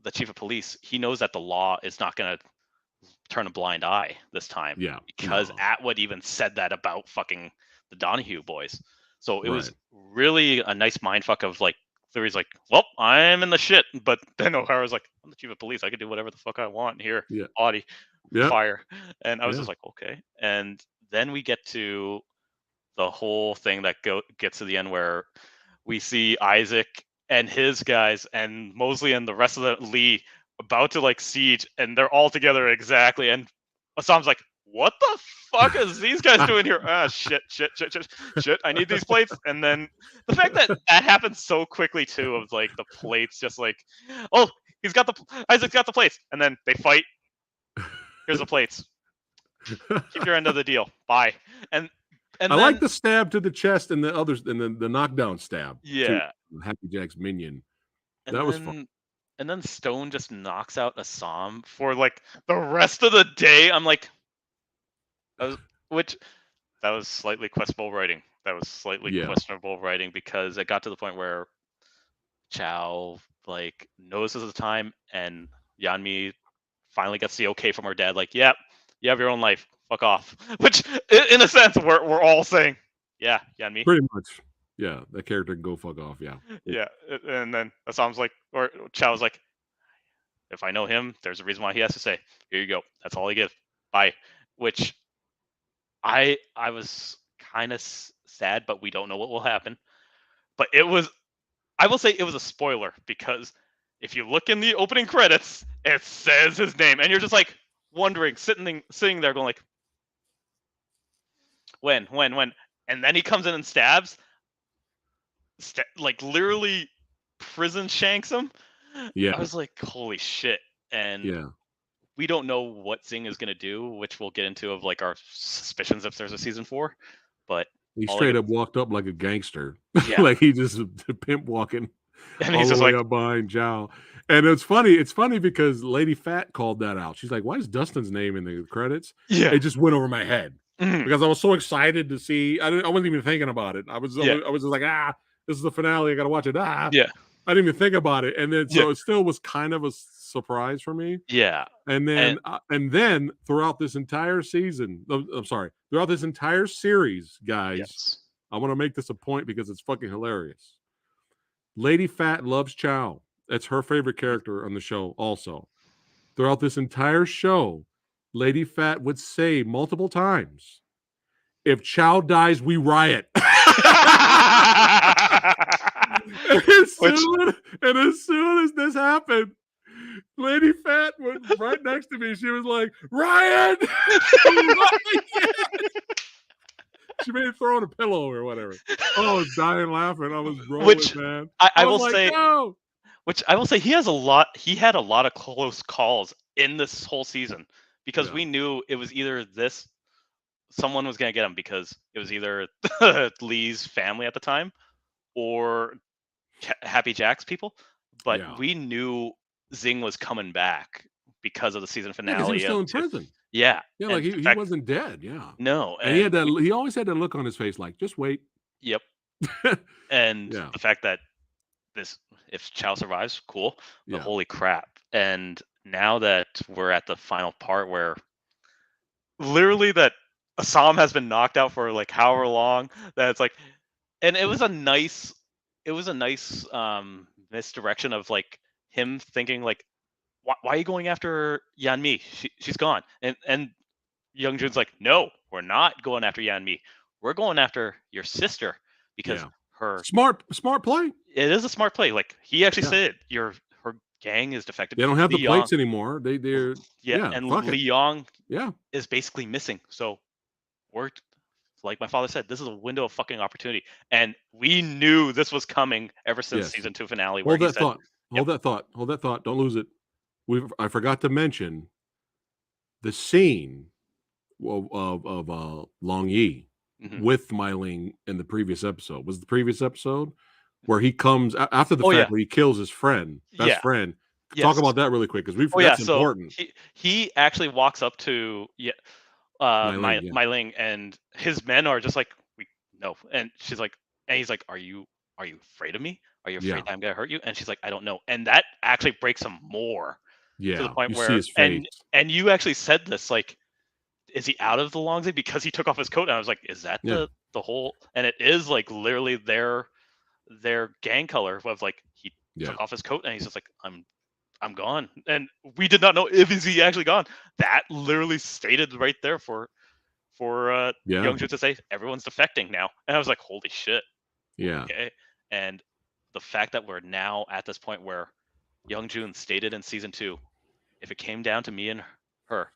the chief of police, he knows that the law is not going to turn a blind eye this time Yeah. because No. Atwood even said that about fucking the Donahue boys. So it was Right. really a nice mindfuck of like Theory's like, well, I'm in the shit, but then O'Hara's like, I'm the chief of police. I can do whatever the fuck I want here. Yeah. Audie, Yeah. fire. And I was Yeah. just like, okay. And then we get to the whole thing that gets to the end where we see Isaac and his guys and Mosley and the rest of the Lee about to like siege, and they're all together exactly. And Assam's like, "What the fuck is these guys doing here? Ah, shit, shit, shit, shit, shit! I need these plates." And then the fact that that happens so quickly too, of like the plates, just like, "Oh, Isaac's got the plates," and then they fight. Here's the plates. Keep your end of the deal. Bye. And I and like then the stab to the chest and the others, and the knockdown stab to yeah, Happy Jack's minion. and That was fun. then Stone just knocks out Assam for like the rest of the day. I'm like, which that was slightly questionable writing. That was slightly Yeah. questionable writing because it got to the point where Chow like knows this is the time, and Yanmi finally gets the okay from her dad. Like, yeah, you have your own life. Fuck off. Which, in a sense, we're all saying, yeah, Yanmi. Pretty much. Yeah, that character can go fuck off. Yeah. Yeah, and then Assam's like, or Chow's like, if I know him, there's a reason why he has to say, here you go. That's all I give. Bye. Which I was kind of sad, but we don't know what will happen. But I will say it was a spoiler because if you look in the opening credits, it says his name, and you're just like wondering, sitting there going like, when, and then he comes in and stabs, like literally prison shanks him. Yeah. I was like, holy shit. And Yeah. we don't know what Zing is going to do, which we'll get into of like our suspicions if there's a season 4. But He all I straight could, up walked up like a gangster. yeah, Like he just pimp walking and all he's the just way like, up behind Zhao. And it's funny because Lady Phat called that out. She's like, why is Dustin's name in the credits? yeah, It just went over my head mhm, because I was so excited to see. I wasn't even thinking about it. I was yeah, just like, this is the finale. I got to watch it. I yeah, didn't even think about it. And then, yeah, so it still was kind of a surprise for me. yeah, And and then throughout this entire season, I'm sorry, throughout this entire series, guys, yes, I want to make this a point because it's fucking hilarious. Lady Phat loves Chow. That's her favorite character on the show also. Throughout this entire show, Lady Phat would say multiple times, if Chow dies, we riot. which And as soon as this happened, Lady Phat was right next to me. She was like, Ryan! She made it throw on a pillow or whatever. Oh, I was dying laughing. I was rolling, which man. I was will like, say, no. which I will say, he had a lot of close calls in this whole season because Yeah. we knew it was either someone was going to get him because it was either Lee's family at the time or Happy Jack's people, but Yeah. we knew Zing was coming back because of the season Yeah, because he was finale still of in 2. prison. Yeah, Yeah, like and the he fact wasn't dead. Yeah, no, and he had and that. He always had that look on his face, like just wait. yep, and Yeah, the fact that this if Chow survives, cool, but yeah, holy crap. And now that we're at the final part where literally that Assam has been knocked out for like however long, that it's like, and it was a nice misdirection of like him thinking like, why are you going after Yanmi? She's gone. And Young Jun's like, no, we're not going after Yanmi. We're going after your sister because yeah. her Smart play. it is a smart play. Like he actually Yeah, said, your her gang is defected. they don't have the Leong, plates anymore. yeah, Yeah. and Fuck it. Leong Yeah, is basically missing. So we're like my father said, this is a window of fucking opportunity, and we knew this was coming ever since yes. season 2 finale, where Hold he that said, thought. "Yep, Hold that thought. Hold that thought. Don't lose it. I forgot to mention the scene of Long Yi hmm with Myling in the previous episode. Was the previous episode where he comes after the oh yeah, fact where he kills his friend, best yeah, friend. Talk yes, about that really quick because oh yeah." that's So important. he actually walks up to Myling, yeah, My Ling, and his men are just like, we no, and she's like, and he's like, are you afraid of me? Are you afraid yeah, that I'm gonna hurt you? And she's like, I don't know, and that actually breaks him more to the yeah. point You see where his face. and you actually said this like, is he out of the long sleeve because he took off his coat? And I was like, is that Yeah, the whole? And it is like literally their gang color of like he yeah, took off his coat and he's just like, I'm gone, and we did not know if is he actually gone. That literally stated right there for yeah, Youngjun to say everyone's defecting now, and I was like, holy shit, yeah, okay. And the fact that we're now at this point where Youngjun stated in season 2, if it came down to me and her,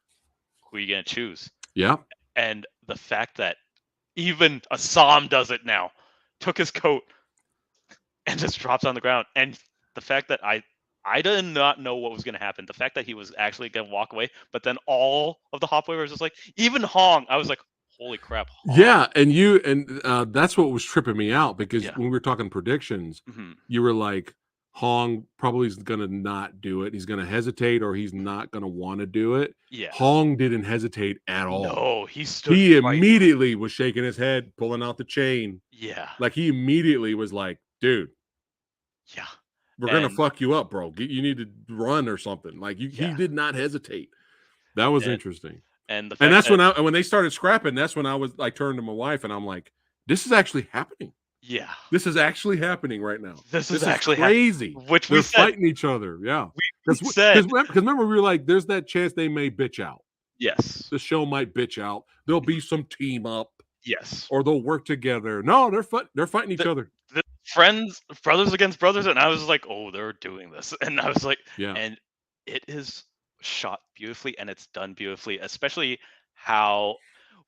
who are you gonna choose? yeah, And the fact that even Assam does it now, took his coat and just drops on the ground, and the fact that I did not know what was going to happen. The fact that he was actually going to walk away, but then all of the hopway was just like, even Hong, I was like, holy crap, Hong. yeah. And that's what was tripping me out because Yeah. when we were talking predictions, hmm you were like, Hong probably is gonna not do it. He's gonna hesitate or he's not gonna want to do it. Yeah. Hong didn't hesitate at all. No, he stood He right. immediately was shaking his head, pulling out the chain. Yeah. Like he immediately was like, dude, Yeah. we're gonna And fuck you up, bro. You need to run or something. Like he yeah. did not hesitate. That was And interesting. the And fact that's that when they started scrapping, that's when I was like turned to my wife and I'm like, this is actually happening. yeah, This is actually happening right now. this is This is actually crazy. which we They're said. fighting each other. Yeah. We Because said remember we were like, there's that chance they may bitch out. yes. The show might bitch out. There'll be some team up Yes. or they'll work together. No, they're fighting each The, other. the friends, brothers against brothers, and I was like, oh, they're doing this, and I was like, Yeah. and it is shot beautifully and it's done beautifully, especially how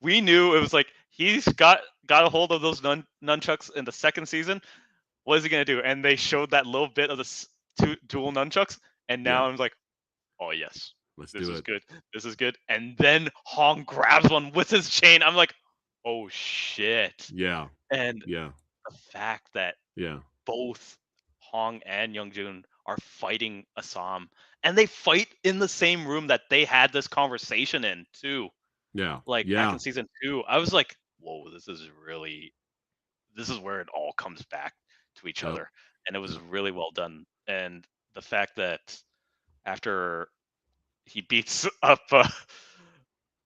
we knew it was like he's got a hold of those nunchucks in the second season. What is he gonna do? And they showed that little bit of the two dual nunchucks, and now Yeah. I'm like, oh yes, Let's this do is it. good, this is good. And then Hong grabs one with his chain. I'm like, oh shit. Yeah. And Yeah. the fact that Yeah. both Hong and Youngjun are fighting Assam, and they fight in the same room that they had this conversation in too. Yeah. Like back Yeah. in season 2, I was like, "Whoa, this is where it all comes back to each Yep. other," and it was Yep. really well done. And the fact that after he beats up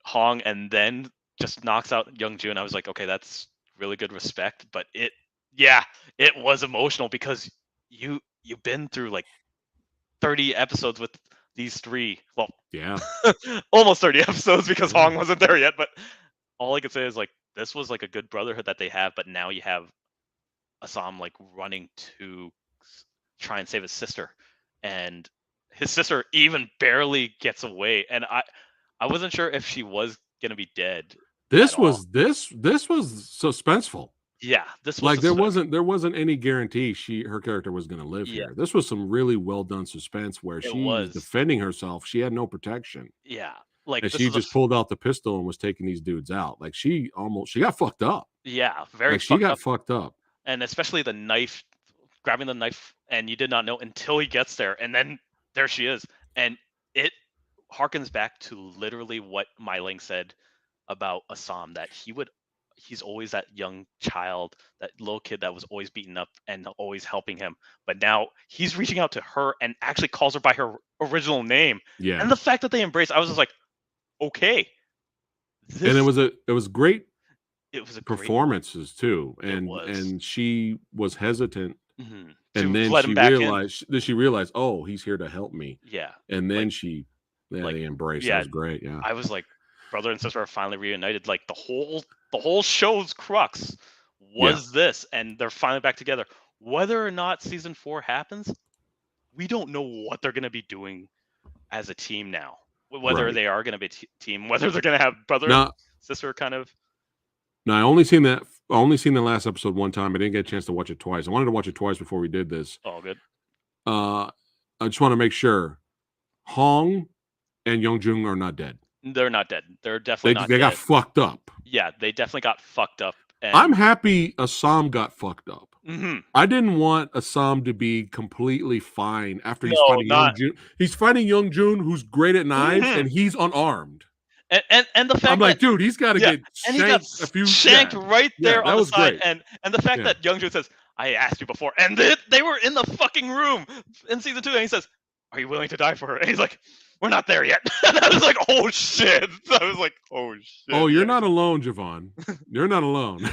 Hong and then just knocks out Youngjun, I was like, "Okay, that's really good respect." But yeah, it was emotional because you've been through like 30 episodes with these three. Well, Yeah. almost 30 episodes because Yeah. Hong wasn't there yet. But all I could say is like this was like a good brotherhood that they have. But now you have Assam like running to try and save his sister, and his sister even barely gets away. And I wasn't sure if she was gonna be dead at all. This was suspenseful. Yeah, this was Like suspense. there wasn't any guarantee her character was going to live Yeah, here. This was some really well done suspense where it she was was. defending herself. She had no protection, Yeah, like and this she is a just pulled out the pistol and was taking these dudes out. Like she got fucked up. yeah, very Like she fucked got up, fucked up. and especially the knife, grabbing the knife, and you did not know until he gets there, and then there she is, and it harkens back to literally what My Ling said about Assam, that he's always that young child, that little kid that was always beaten up and always helping him. But now he's reaching out to her and actually calls her by her original name. Yeah. And the fact that they embrace, I was just like, okay. And it was great It was a performances too. It was. And she was hesitant. Mm-hmm. And then she realized, oh, he's here to help me. Yeah. And then they embraced. Yeah, it was great. Yeah. I was like, brother and sister are finally reunited. Like the whole show's crux was this, and they're finally back together. Whether or not season 4 happens, we don't know what they're gonna be doing as a team now. Whether they are gonna be team, whether they're gonna have brother and sister kind of. No, I only seen the last episode one time. I didn't get a chance to watch it twice. I wanted to watch it twice before we did this. Oh, good. I just want to make sure Hong and Youngjun are not dead. They're not dead. They're definitely not dead. They got fucked up. Yeah, they definitely got fucked up. And I'm happy Assam got fucked up. Mm-hmm. I didn't want Assam to be completely fine after he's fighting Youngjun. He's fighting Youngjun, who's great at knives, and he's unarmed. And the fact I'm like, dude, he's got to get shanked right there on the side. Great. And the fact that Youngjun says, I asked you before, and they were in the fucking room in season 2, and he says, are you willing to die for her? And he's like, we're not there yet. And I was like, oh shit. I was like, oh shit. Oh, you're not alone, Javon. You're not alone.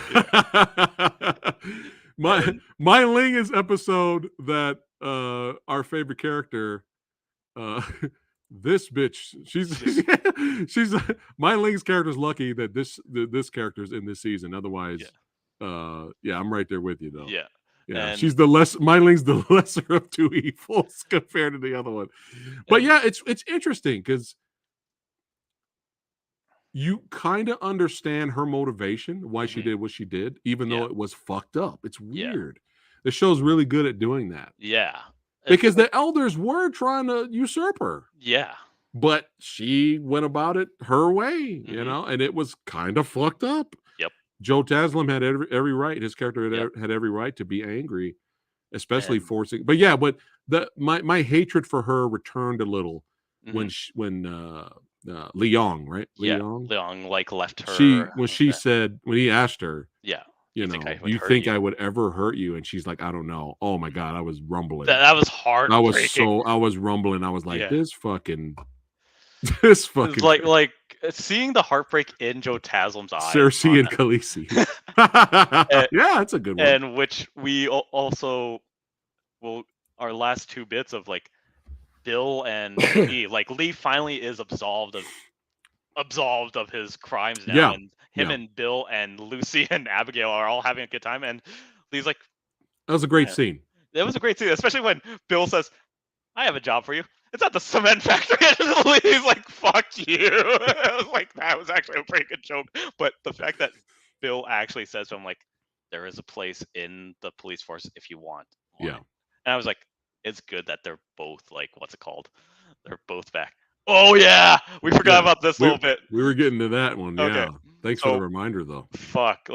My Ling is episode that our favorite character, this bitch, she's My Ling's character is lucky that this character is in this season. Otherwise, I'm right there with you though. Yeah. Yeah, she's My Ling's the lesser of two evils compared to the other one. But it's interesting because you kind of understand her motivation, why she did what she did, even though it was fucked up. It's weird. The show's really good at doing that. Yeah. Because the elders were trying to usurp her. Yeah. But she went about it her way, you know, and it was kind of fucked up. Yep. Joe Taslim had every right. His character had every right to be angry, especially forcing. But my hatred for her returned a little when Leong, right? Leong left her. When he asked her, you think I would ever hurt you? And she's like, I don't know. Oh my God, I was rumbling. That was hard. I was rumbling. I was like, this fucking. Like seeing the heartbreak in Joe Taslim's eyes. Cersei and Khaleesi. That's a good one. And which we also our last two bits of like Bill and Lee. Like Lee finally is absolved of his crimes now, and him and Bill and Lucy and Abigail are all having a good time. And Lee's like, that was a great scene. It was a great scene, especially when Bill says, I have a job for you. It's at the cement factory. And he's like, fuck you. I was like, that was actually a pretty good joke. But the fact that Bill actually says to him, like, there is a place in the police force if you want. Yeah. And I was like, it's good that they're both like, what's it called? They're both back. Oh, yeah. We forgot about this little bit. We were getting to that one. Okay. Yeah. Thanks for the reminder, though. Fuck.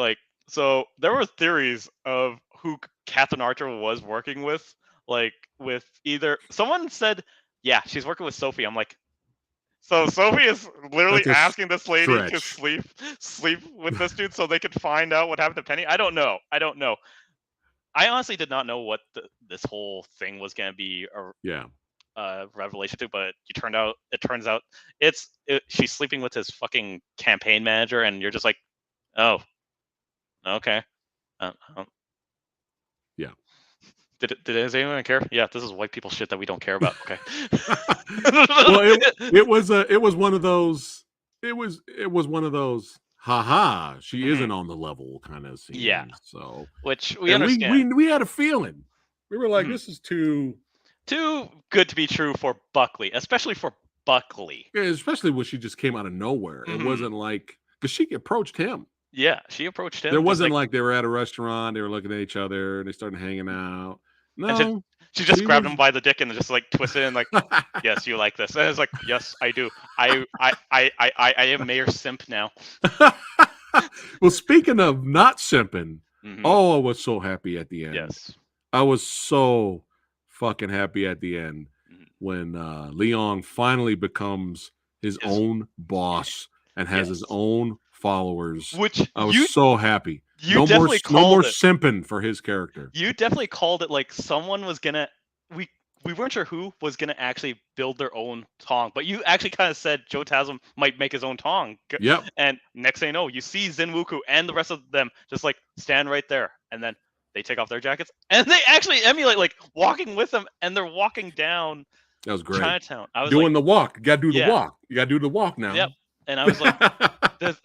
So there were theories of who Catherine Archer was working with. Like, with either... Someone said... Yeah, she's working with Sophie. I'm like, so Sophie is literally asking this lady to sleep with this dude so they could find out what happened to Penny. I don't know. I honestly did not know what this whole thing was going to be a revelation to, but it turns out she's sleeping with his fucking campaign manager, and you're just like, oh, okay. Yeah. Does anyone care? Yeah, this is white people shit that we don't care about. Okay. Well, it was one of those. It was one of those. Haha, she isn't on the level kind of scenes. Yeah. So, which we understand. We had a feeling. We were like, this is too good to be true for Buckley, especially for Buckley. Yeah, especially when she just came out of nowhere. It wasn't like because she approached him. Yeah, she approached him. There wasn't like they were at a restaurant, they were looking at each other, and they started hanging out. No, she just grabbed him by the dick and just like twisted in, like, yes, you like this. And it's like, yes, I do. I am Mayor Simp now. Well, speaking of not simping, I was so happy at the end. Yes, I was so fucking happy at the end. when Leon finally becomes his Is own boss and has his yes. own followers. Which I was so happy. you definitely No more called it. simping for his character. You definitely called it like someone was gonna. We weren't sure who was gonna actually build their own Tong, but you actually kind of said Joe Taslim might make his own Tong. Yep. And next thing you know, you see Zenwuku and the rest of them just like stand right there, and then they take off their jackets and they actually emulate like walking with them, and they're walking down That was great. Chinatown. I was Doing like, the walk. You gotta do the yeah, walk. You gotta do the walk now. yep. And I was like,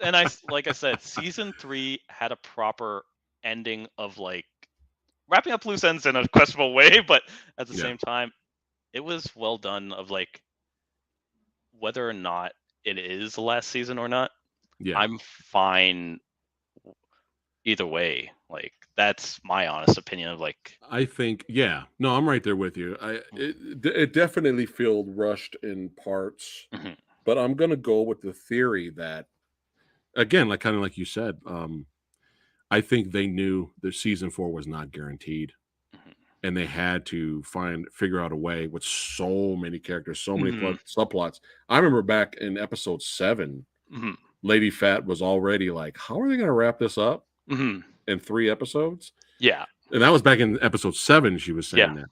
and like I said, season 3 had a proper ending of like wrapping up loose ends in a questionable way, but at the same time, it was well done. Of like whether or not it is the last season or not, I'm fine either way. Like that's my honest opinion of like. I think, no, I'm right there with you. It definitely felt rushed in parts, but I'm gonna go with the theory that, again, like kind of like you said, I think they knew that season 4 was not guaranteed, and they had to figure out a way with so many characters, so many subplots. I remember back in episode 7, Lady Phat was already like, "How are they going to wrap this up in 3 episodes?" Yeah, and that was back in episode 7. She was saying that.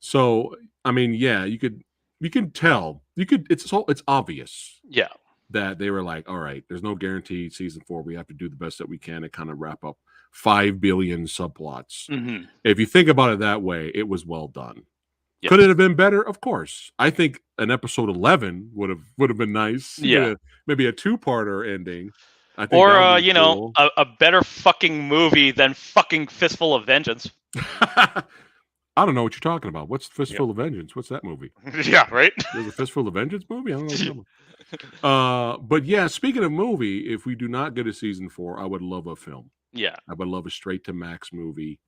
So, I mean, you can tell, it's obvious. Yeah. That they were like, all right, there's no guarantee season 4. We have to do the best that we can to kind of wrap up 5 billion subplots. If you think about it that way, it was well done. Yes. Could it have been better? Of course. I think an episode 11 would have been nice. Yeah, maybe a 2-parter ending. I think, or cool. A better fucking movie than fucking Fistful of Vengeance. I don't know what you're talking about. What's Fistful of Vengeance? What's that movie? Yeah, right. There's a Fistful of Vengeance movie. I don't know. But yeah, speaking of movie, if we do not get a season 4, I would love a film. Yeah, I would love a straight to Max movie,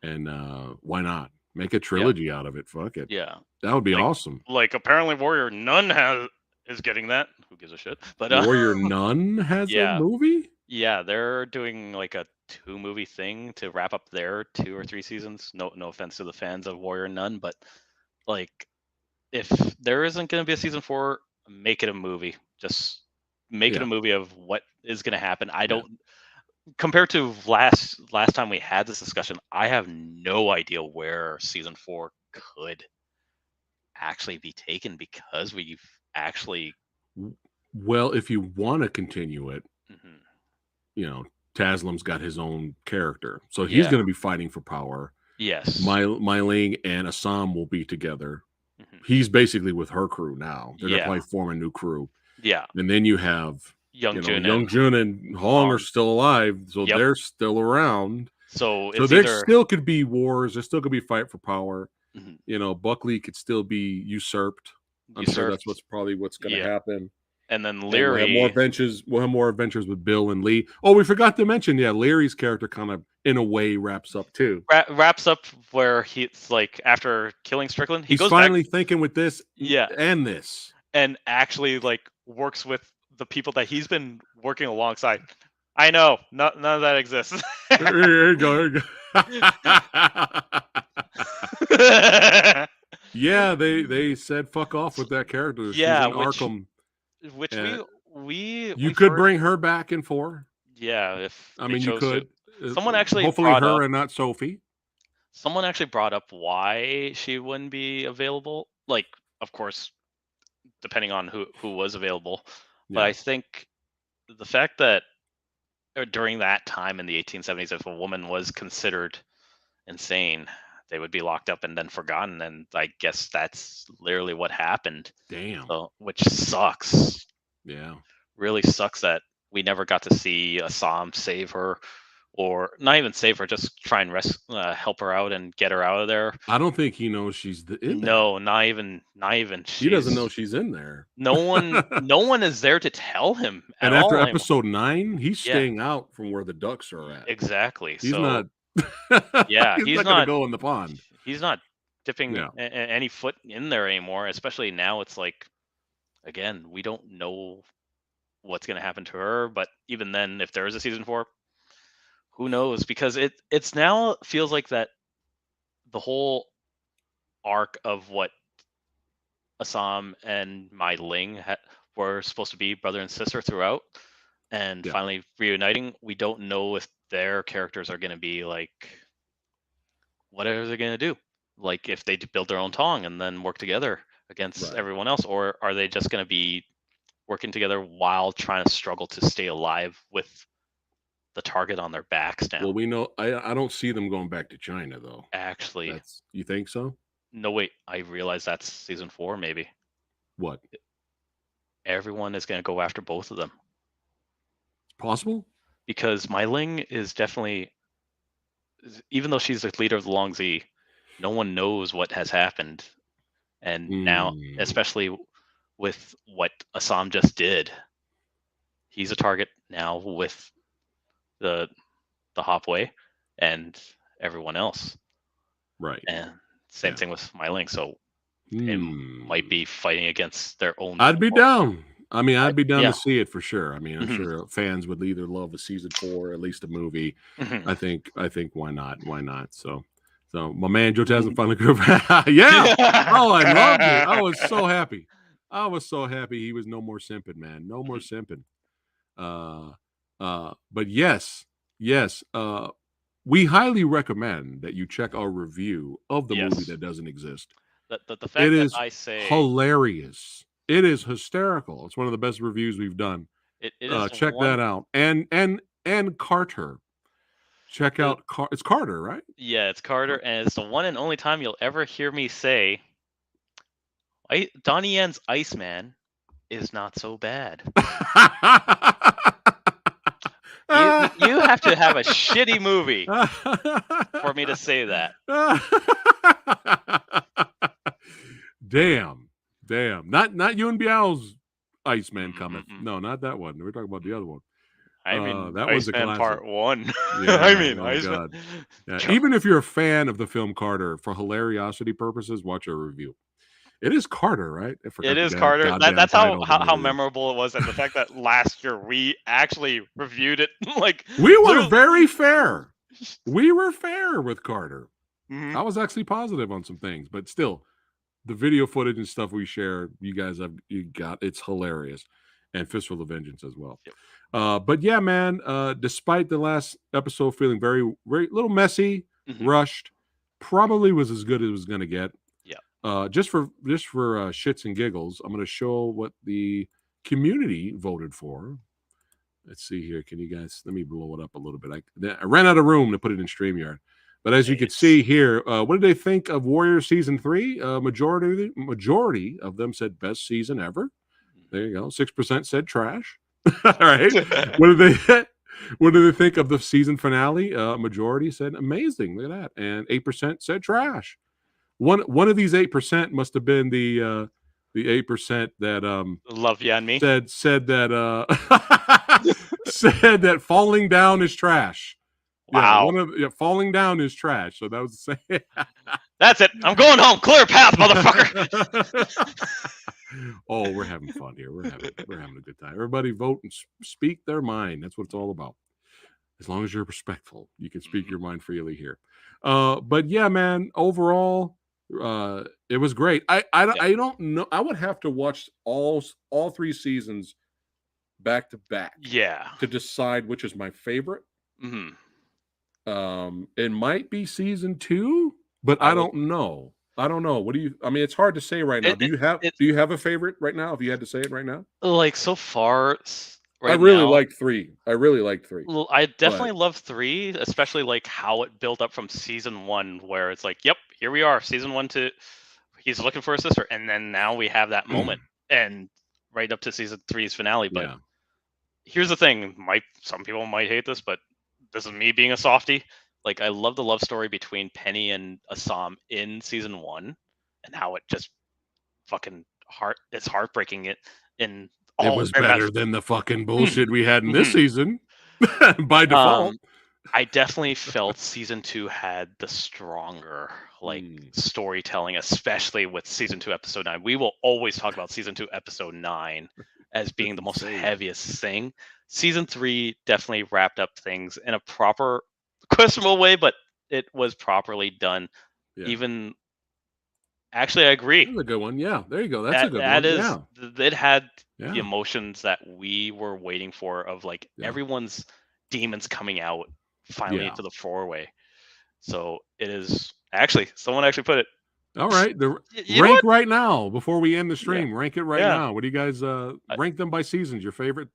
and why not make a trilogy out of it? Fuck it. Yeah, that would be awesome. Like apparently Warrior Nun is getting that. Who gives a shit? But Warrior Nun has a movie. Yeah, they're doing like a 2-movie thing to wrap up their 2 or 3 seasons. No offense to the fans of Warrior Nun, but like if there isn't going to be a season 4, make it a movie. Just make it a movie of what is going to happen. I don't compared to last time we had this discussion, I have no idea where season 4 could actually be taken, because we've actually, well, if you want to continue it, Taslim's got his own character, so he's going to be fighting for power. Yes, Mai Ling and Assam will be together. He's basically with her crew now. They're gonna probably form a new crew. Yeah, and then you have Young Jun and Hong are still alive, so they're still around. So there still could be wars. There still could be fight for power. Buckley could still be usurped. I'm sure that's what's going to happen. And then Leary, we'll have more adventures with Bill and Lee. Oh, we forgot to mention, Leary's character kind of in a way wraps up too. Wraps up where he's like, after killing Strickland, he's finally thinking with this, and this, and actually like works with the people that he's been working alongside. I know, none of that exists. Here you go. Yeah, they said fuck off with that character. Yeah, she's in Arkham. Which you could bring her back in 4. Yeah, if you could. Someone actually hopefully her and not Sophie. Someone actually brought up why she wouldn't be available. Like, of course, depending on who was available. But I think the fact that during that time in the 1870s, if a woman was considered insane, they would be locked up and then forgotten, and I guess that's literally what happened. Damn. So, which sucks. Yeah. Really sucks that we never got to see Assam save her, or not even save her, just try and help her out and get her out of there. I don't think he knows she's in there. No, not even. He doesn't know she's in there. No one is there to tell him. And after episode 9, he's staying out from where the ducks are at. Exactly. He's not. He's not gonna go in the pond. He's not dipping any foot in there anymore. Especially now, it's like, again, we don't know what's gonna happen to her. But even then, if there is a season 4, who knows? Because it's now feels like that the whole arc of what Assam and Mai Ling were supposed to be brother and sister throughout, and Yeah. finally reuniting. We don't know if their characters are going to be like, what are they going to do? Like if they build their own Tong and then work together against Right. everyone else, or are they just going to be working together while trying to struggle to stay alive with the target on their backs now? Well, we know I don't see them going back to China though. Actually, You think so? no, wait, I realize that's season 4, maybe. What? Everyone is going to go after both of them. It's possible? Because Mai Ling is definitely, even though she's the leader of the Long Z, no one knows what has happened. And now, especially with what Assam just did, he's a target now with the Hopway and everyone else. Right. And same thing with Mai Ling. So it might be fighting against their own. I'd be down. I mean, I'd be down yeah. to see it for sure. I mean, I'm sure fans would either love a season 4 or at least a movie. I think why not? Why not? So my man Joe Tasman finally grew up. Yeah. Oh, I loved it. I was so happy. I was so happy he was no more simping, man. No more simping. But yes. We highly recommend that you check our review of the movie that doesn't exist. The fact It that is I say hilarious. It is hysterical. It's one of the best reviews we've done. it is Check that out. And Carter. Check out it's Carter, right? Yeah, it's Carter, and it's the one and only time you'll ever hear me say Donnie Yen's Iceman is not so bad. You have to have a shitty movie for me to say that. Damn. Not Yuen Biao's Iceman cometh. No, not that one. We're talking about the other one. I mean, that was a Iceman classic. Part 1. Yeah, I mean, oh Iceman. God. Yeah, even if you're a fan of the film Carter, for hilariosity purposes, watch our review. It is Carter, right? It is Carter. That's how memorable it was, and the fact that last year we actually reviewed it. Like we were very fair. We were fair with Carter. I was actually positive on some things, but still, the video footage and stuff we share, you got it's hilarious, and Fistful of Vengeance as well. Yep. But yeah, man. Despite the last episode feeling very little messy, rushed, probably was as good as it was going to get. Yeah. Just for shits and giggles, I'm going to show what the community voted for. Let's see here. Can you guys let me blow it up a little bit? I ran out of room to put it in StreamYard. But as you can see here, what did they think of Warrior Season 3? Majority of them said best season ever. There you go. 6% said trash. All right. What did they think of the season finale? Majority said amazing. Look at that. And 8% said trash. One of these 8% must have been the 8% that love you and me said that said that falling down is trash. Wow. Yeah, falling down is trash. So that was the same. That's it. I'm going home. Clear path, motherfucker. Oh, we're having fun here. We're having a good time. Everybody vote and speak their mind. That's what it's all about. As long as you're respectful, you can speak your mind freely here. But yeah, man, overall, it was great. I don't know. I would have to watch all 3 seasons back to back. Yeah. To decide which is my favorite. It might be season 2, but I don't know. What do you? I mean, it's hard to say right now. Do you have a favorite right now? If you had to say it right now, like so far, I really like 3. Well, I definitely love 3, especially like how it built up from season 1, where it's like, yep, here we are, season 1 to he's looking for a sister, and then now we have that moment, and right up to season 3's finale. But here's the thing: some people might hate this, but this is me being a softie. Like, I love the love story between Penny and Assam in season 1, and how it just fucking it's heartbreaking. It was better than the fucking bullshit we had in this season by default. I definitely felt season 2 had the stronger storytelling, especially with season 2 episode 9. We will always talk about season 2 episode 9 as being the most heaviest thing. Season 3 definitely wrapped up things in a proper, questionable way, but it was properly done. Yeah. Even Actually, I agree. That's a good one. Yeah, there you go. That's a good That one. is, Yeah, it had the yeah, emotions that we were waiting for, of like yeah, everyone's demons coming out finally yeah. into the four-way. So it is actually, someone actually put it. All right, the You know rank what? right now before we end the Yeah, stream. Rank it right yeah, now. What do you guys I- rank them by seasons? Your favorite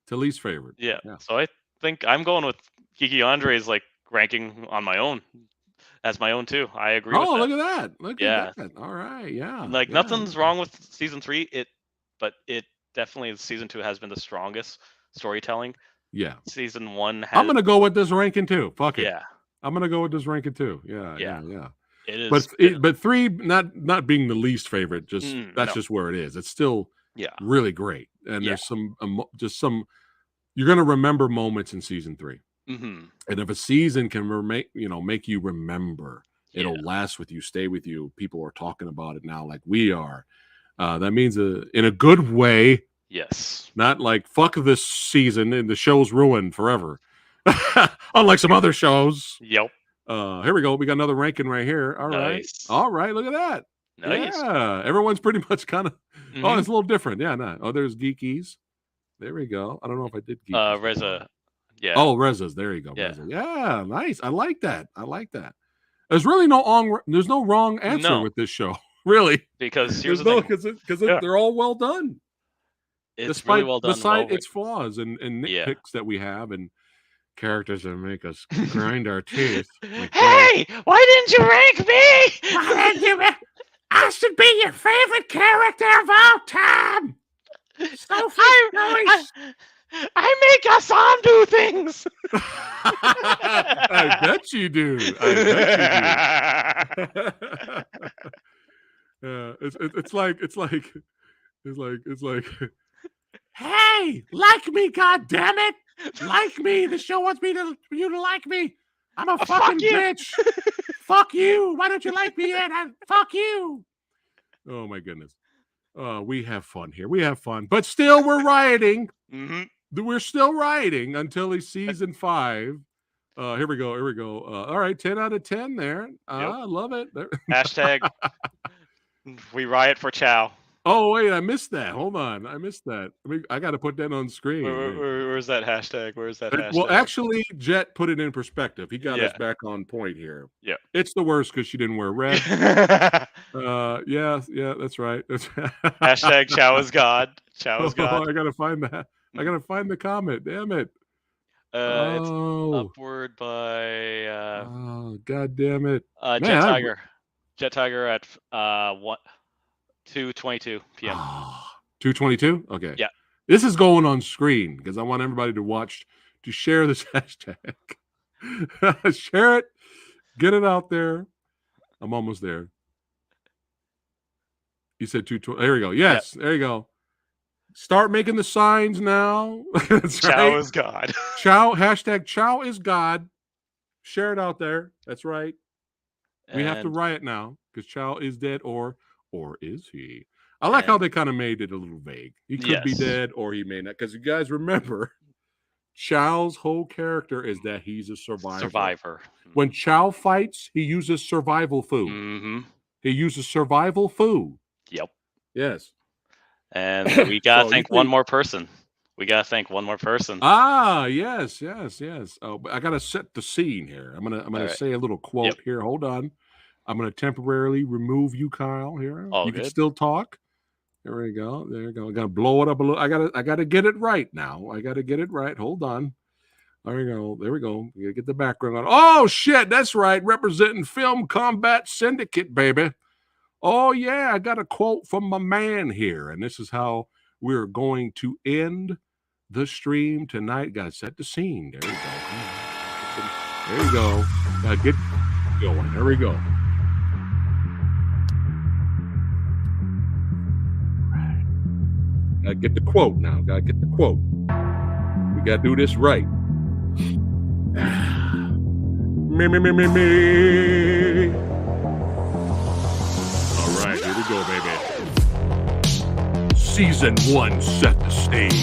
to least favorite? yeah. Yeah. So I think I'm going with Kiki Andre's like ranking on my own as my own too. I agree with Oh, that. look at that! Look at Yeah, that! All right, yeah, like yeah, nothing's wrong with season 3. But it definitely, season 2 has been the strongest storytelling. yeah. Season 1 I'm had, gonna go with this ranking too. Fuck it. yeah, I'm gonna go with this ranking too. Yeah, yeah. yeah, yeah. It But is. It is. but 3 not being the least favorite. Just that's No. just where it is. It's still Yeah. really great, and Yeah. there's some just some. You're gonna remember moments in season 3. Mm-hmm. And if a season can make you remember, Yeah. it'll last with you, stay with you. People are talking about it now, like we are. That means in a good way, Yes. not like fuck this season and the show's ruined forever. Unlike some other shows. Yep. Here we go. We got another ranking right here. All right. Nice. All right. Look at that. Nice. Yeah. Everyone's pretty much kind of. Mhm. Oh, it's a little different. Yeah. No. Oh, there's geekies. There we go. I don't know if I did geekies. Reza. Yeah. Oh, Reza's. There you go. Yeah. Reza. Yeah, nice. I like that. I like that. There's really there's no wrong answer No. with this show. Really. Because here's There's the thing. because Yeah. they're all well done. It's really well done. Despite well its flaws and nitpicks Yeah. that we have and characters that make us grind our teeth. Like Hey, why didn't you rank me? why did you? I should be your favorite character of all time. I make Assam do things. I bet you do. I bet you do. It's like. Hey, like me, goddammit! Like me. The show wants you to like me. I'm a fucking you. bitch. Fuck you. Why don't you like me yet? Fuck you. Oh my goodness. We have fun here. We have fun, but still we're rioting. Mm-hmm. We're still rioting until season 5. Here we go. Here we go. All right, 10 out of 10 there. I love it. Hashtag we riot for Chow. Oh wait, I missed that. Hold on, I missed that. I got to put that on screen. Where's that hashtag? Where's that hashtag? Well, actually, Jet put it in perspective. He got us Yeah. back on point here. Yeah. It's the worst because she didn't wear red. Yeah, that's right. Hashtag Chow is God. Chow is God. I gotta find that. I gotta find the comment. Damn it. It's upward by oh, god damn it. Jet Tiger. Jet Tiger at 2:22 p.m. 2:22? Okay. Yeah. This is going on screen because I want everybody to share this hashtag. Share it. Get it out there. I'm almost there. You said 2:20. There we go. Yes, there you go. Start making the signs now. That's Chow right. is God. Chow, hashtag Chow is God. Share it out there. That's right. We have to riot now because Chow is dead, or is he? I like how they kind of made it a little vague. He could be dead or he may not. Because you guys remember, Chow's whole character is that he's a survivor. When Chow fights, he uses survival food. Mm-hmm. He uses survival food. Yep. Yes. And we gotta thank one more person. Ah, yes. Oh, but I gotta set the scene here. I'm gonna say a little quote here. Hold on. I'm gonna temporarily remove you, Kyle. Here, you can still talk. There we go. There you go. I gotta blow it up a little. I gotta get it right now. I gotta get it right. Hold on. There we go. There we go. You gotta get the background on. Oh shit, that's right. Representing Film Combat Syndicate, baby. Oh yeah, I got a quote from my man here, and this is how we're going to end the stream tonight. Gotta set the scene. There you go. There you go. Gotta get going. There we go. Right. Gotta get the quote now. Gotta get the quote. We gotta do this right. Me. All right, here we go, baby. Season 1 set the stage.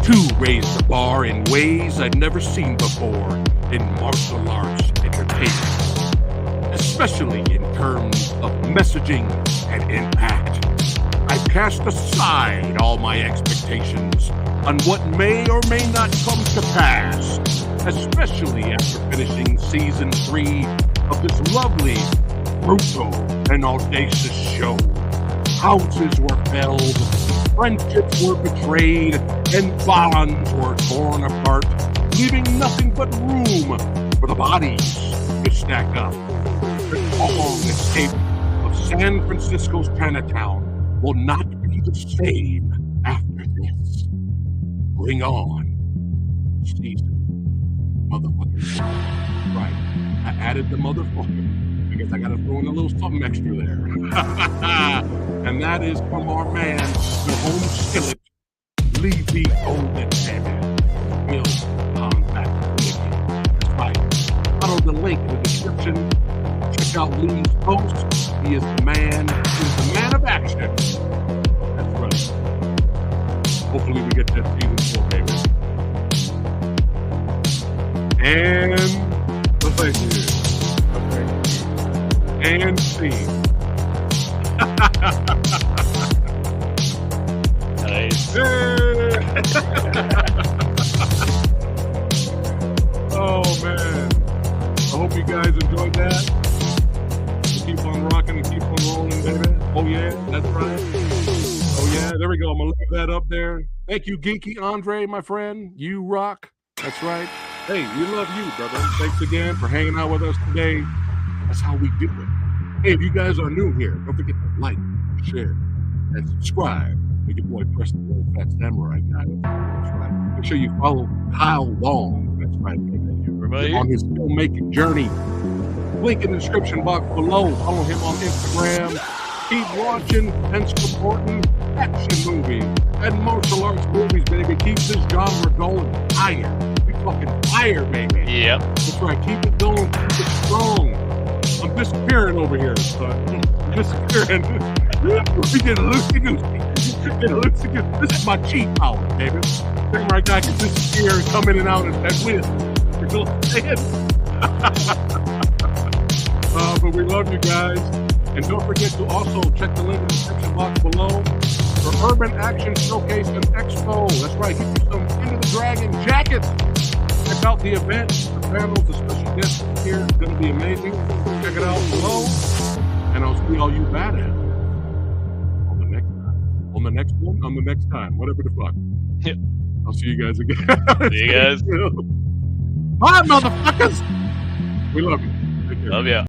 2 raised the bar in ways I'd never seen before in martial arts entertainment. especially in terms of messaging and impact. I cast aside all my expectations on what may or may not come to pass, especially after finishing season 3 of this lovely, brutal, and audacious show. Houses were felled, friendships were betrayed, and bonds were torn apart, leaving nothing but room for the bodies to stack up. The Tong escape of San Francisco's Chinatown will not be the same after this. Bring on season motherfucker. Right. I added the motherfucker because I gotta throw in a little something extra there. And that is from our man, the home skillet, Levy Golden Head. Will combat Nicky. That's right. Follow the link in the description. Check out Lee's post. He is the man. He's the man of action. That's right. Hopefully we get that season 4, baby. And let's say here. And scene. Nice. Oh man. I hope you guys enjoyed that. Keep on rocking and keep on rolling, baby. Oh yeah, that's right. Oh yeah, there we go. I'm gonna leave that up there. Thank you, Geeky Andre, my friend. You rock. That's right. Hey, we love you, brother. Thanks again for hanging out with us today. That's how we do it. Hey, if you guys are new here, don't forget to like, share, and subscribe. Make your boy Preston, the PhatSamuraiGuy. That's right. Make sure you follow Kyle Wong. That's right. On his filmmaking journey. Link in the description box below. Follow him on Instagram. Keep watching and supporting action movies and martial arts movies, baby. Keep this genre going higher. We fucking fire, baby. Yep. That's right. Keep it going. Keep it strong. I'm disappearing over here, son. I'm disappearing. We get loosey-goosey. This is my cheat power, baby. Samurai Guy can disappear and come in and out at will. You know what I'm saying? But we love you guys. And don't forget to also check the link in the description box below for Urban Action Showcase and Expo. That's right. Get you some Into the Dragon jackets. Check out the event, the panels, the special guests here. It's going to be amazing. Check it out below. And I'll see all you badass on the next time. On the next one, on the next time. Whatever the fuck. Yep. I'll see you guys again. See you guys. Bye, motherfuckers. We love you. Take care. Love ya.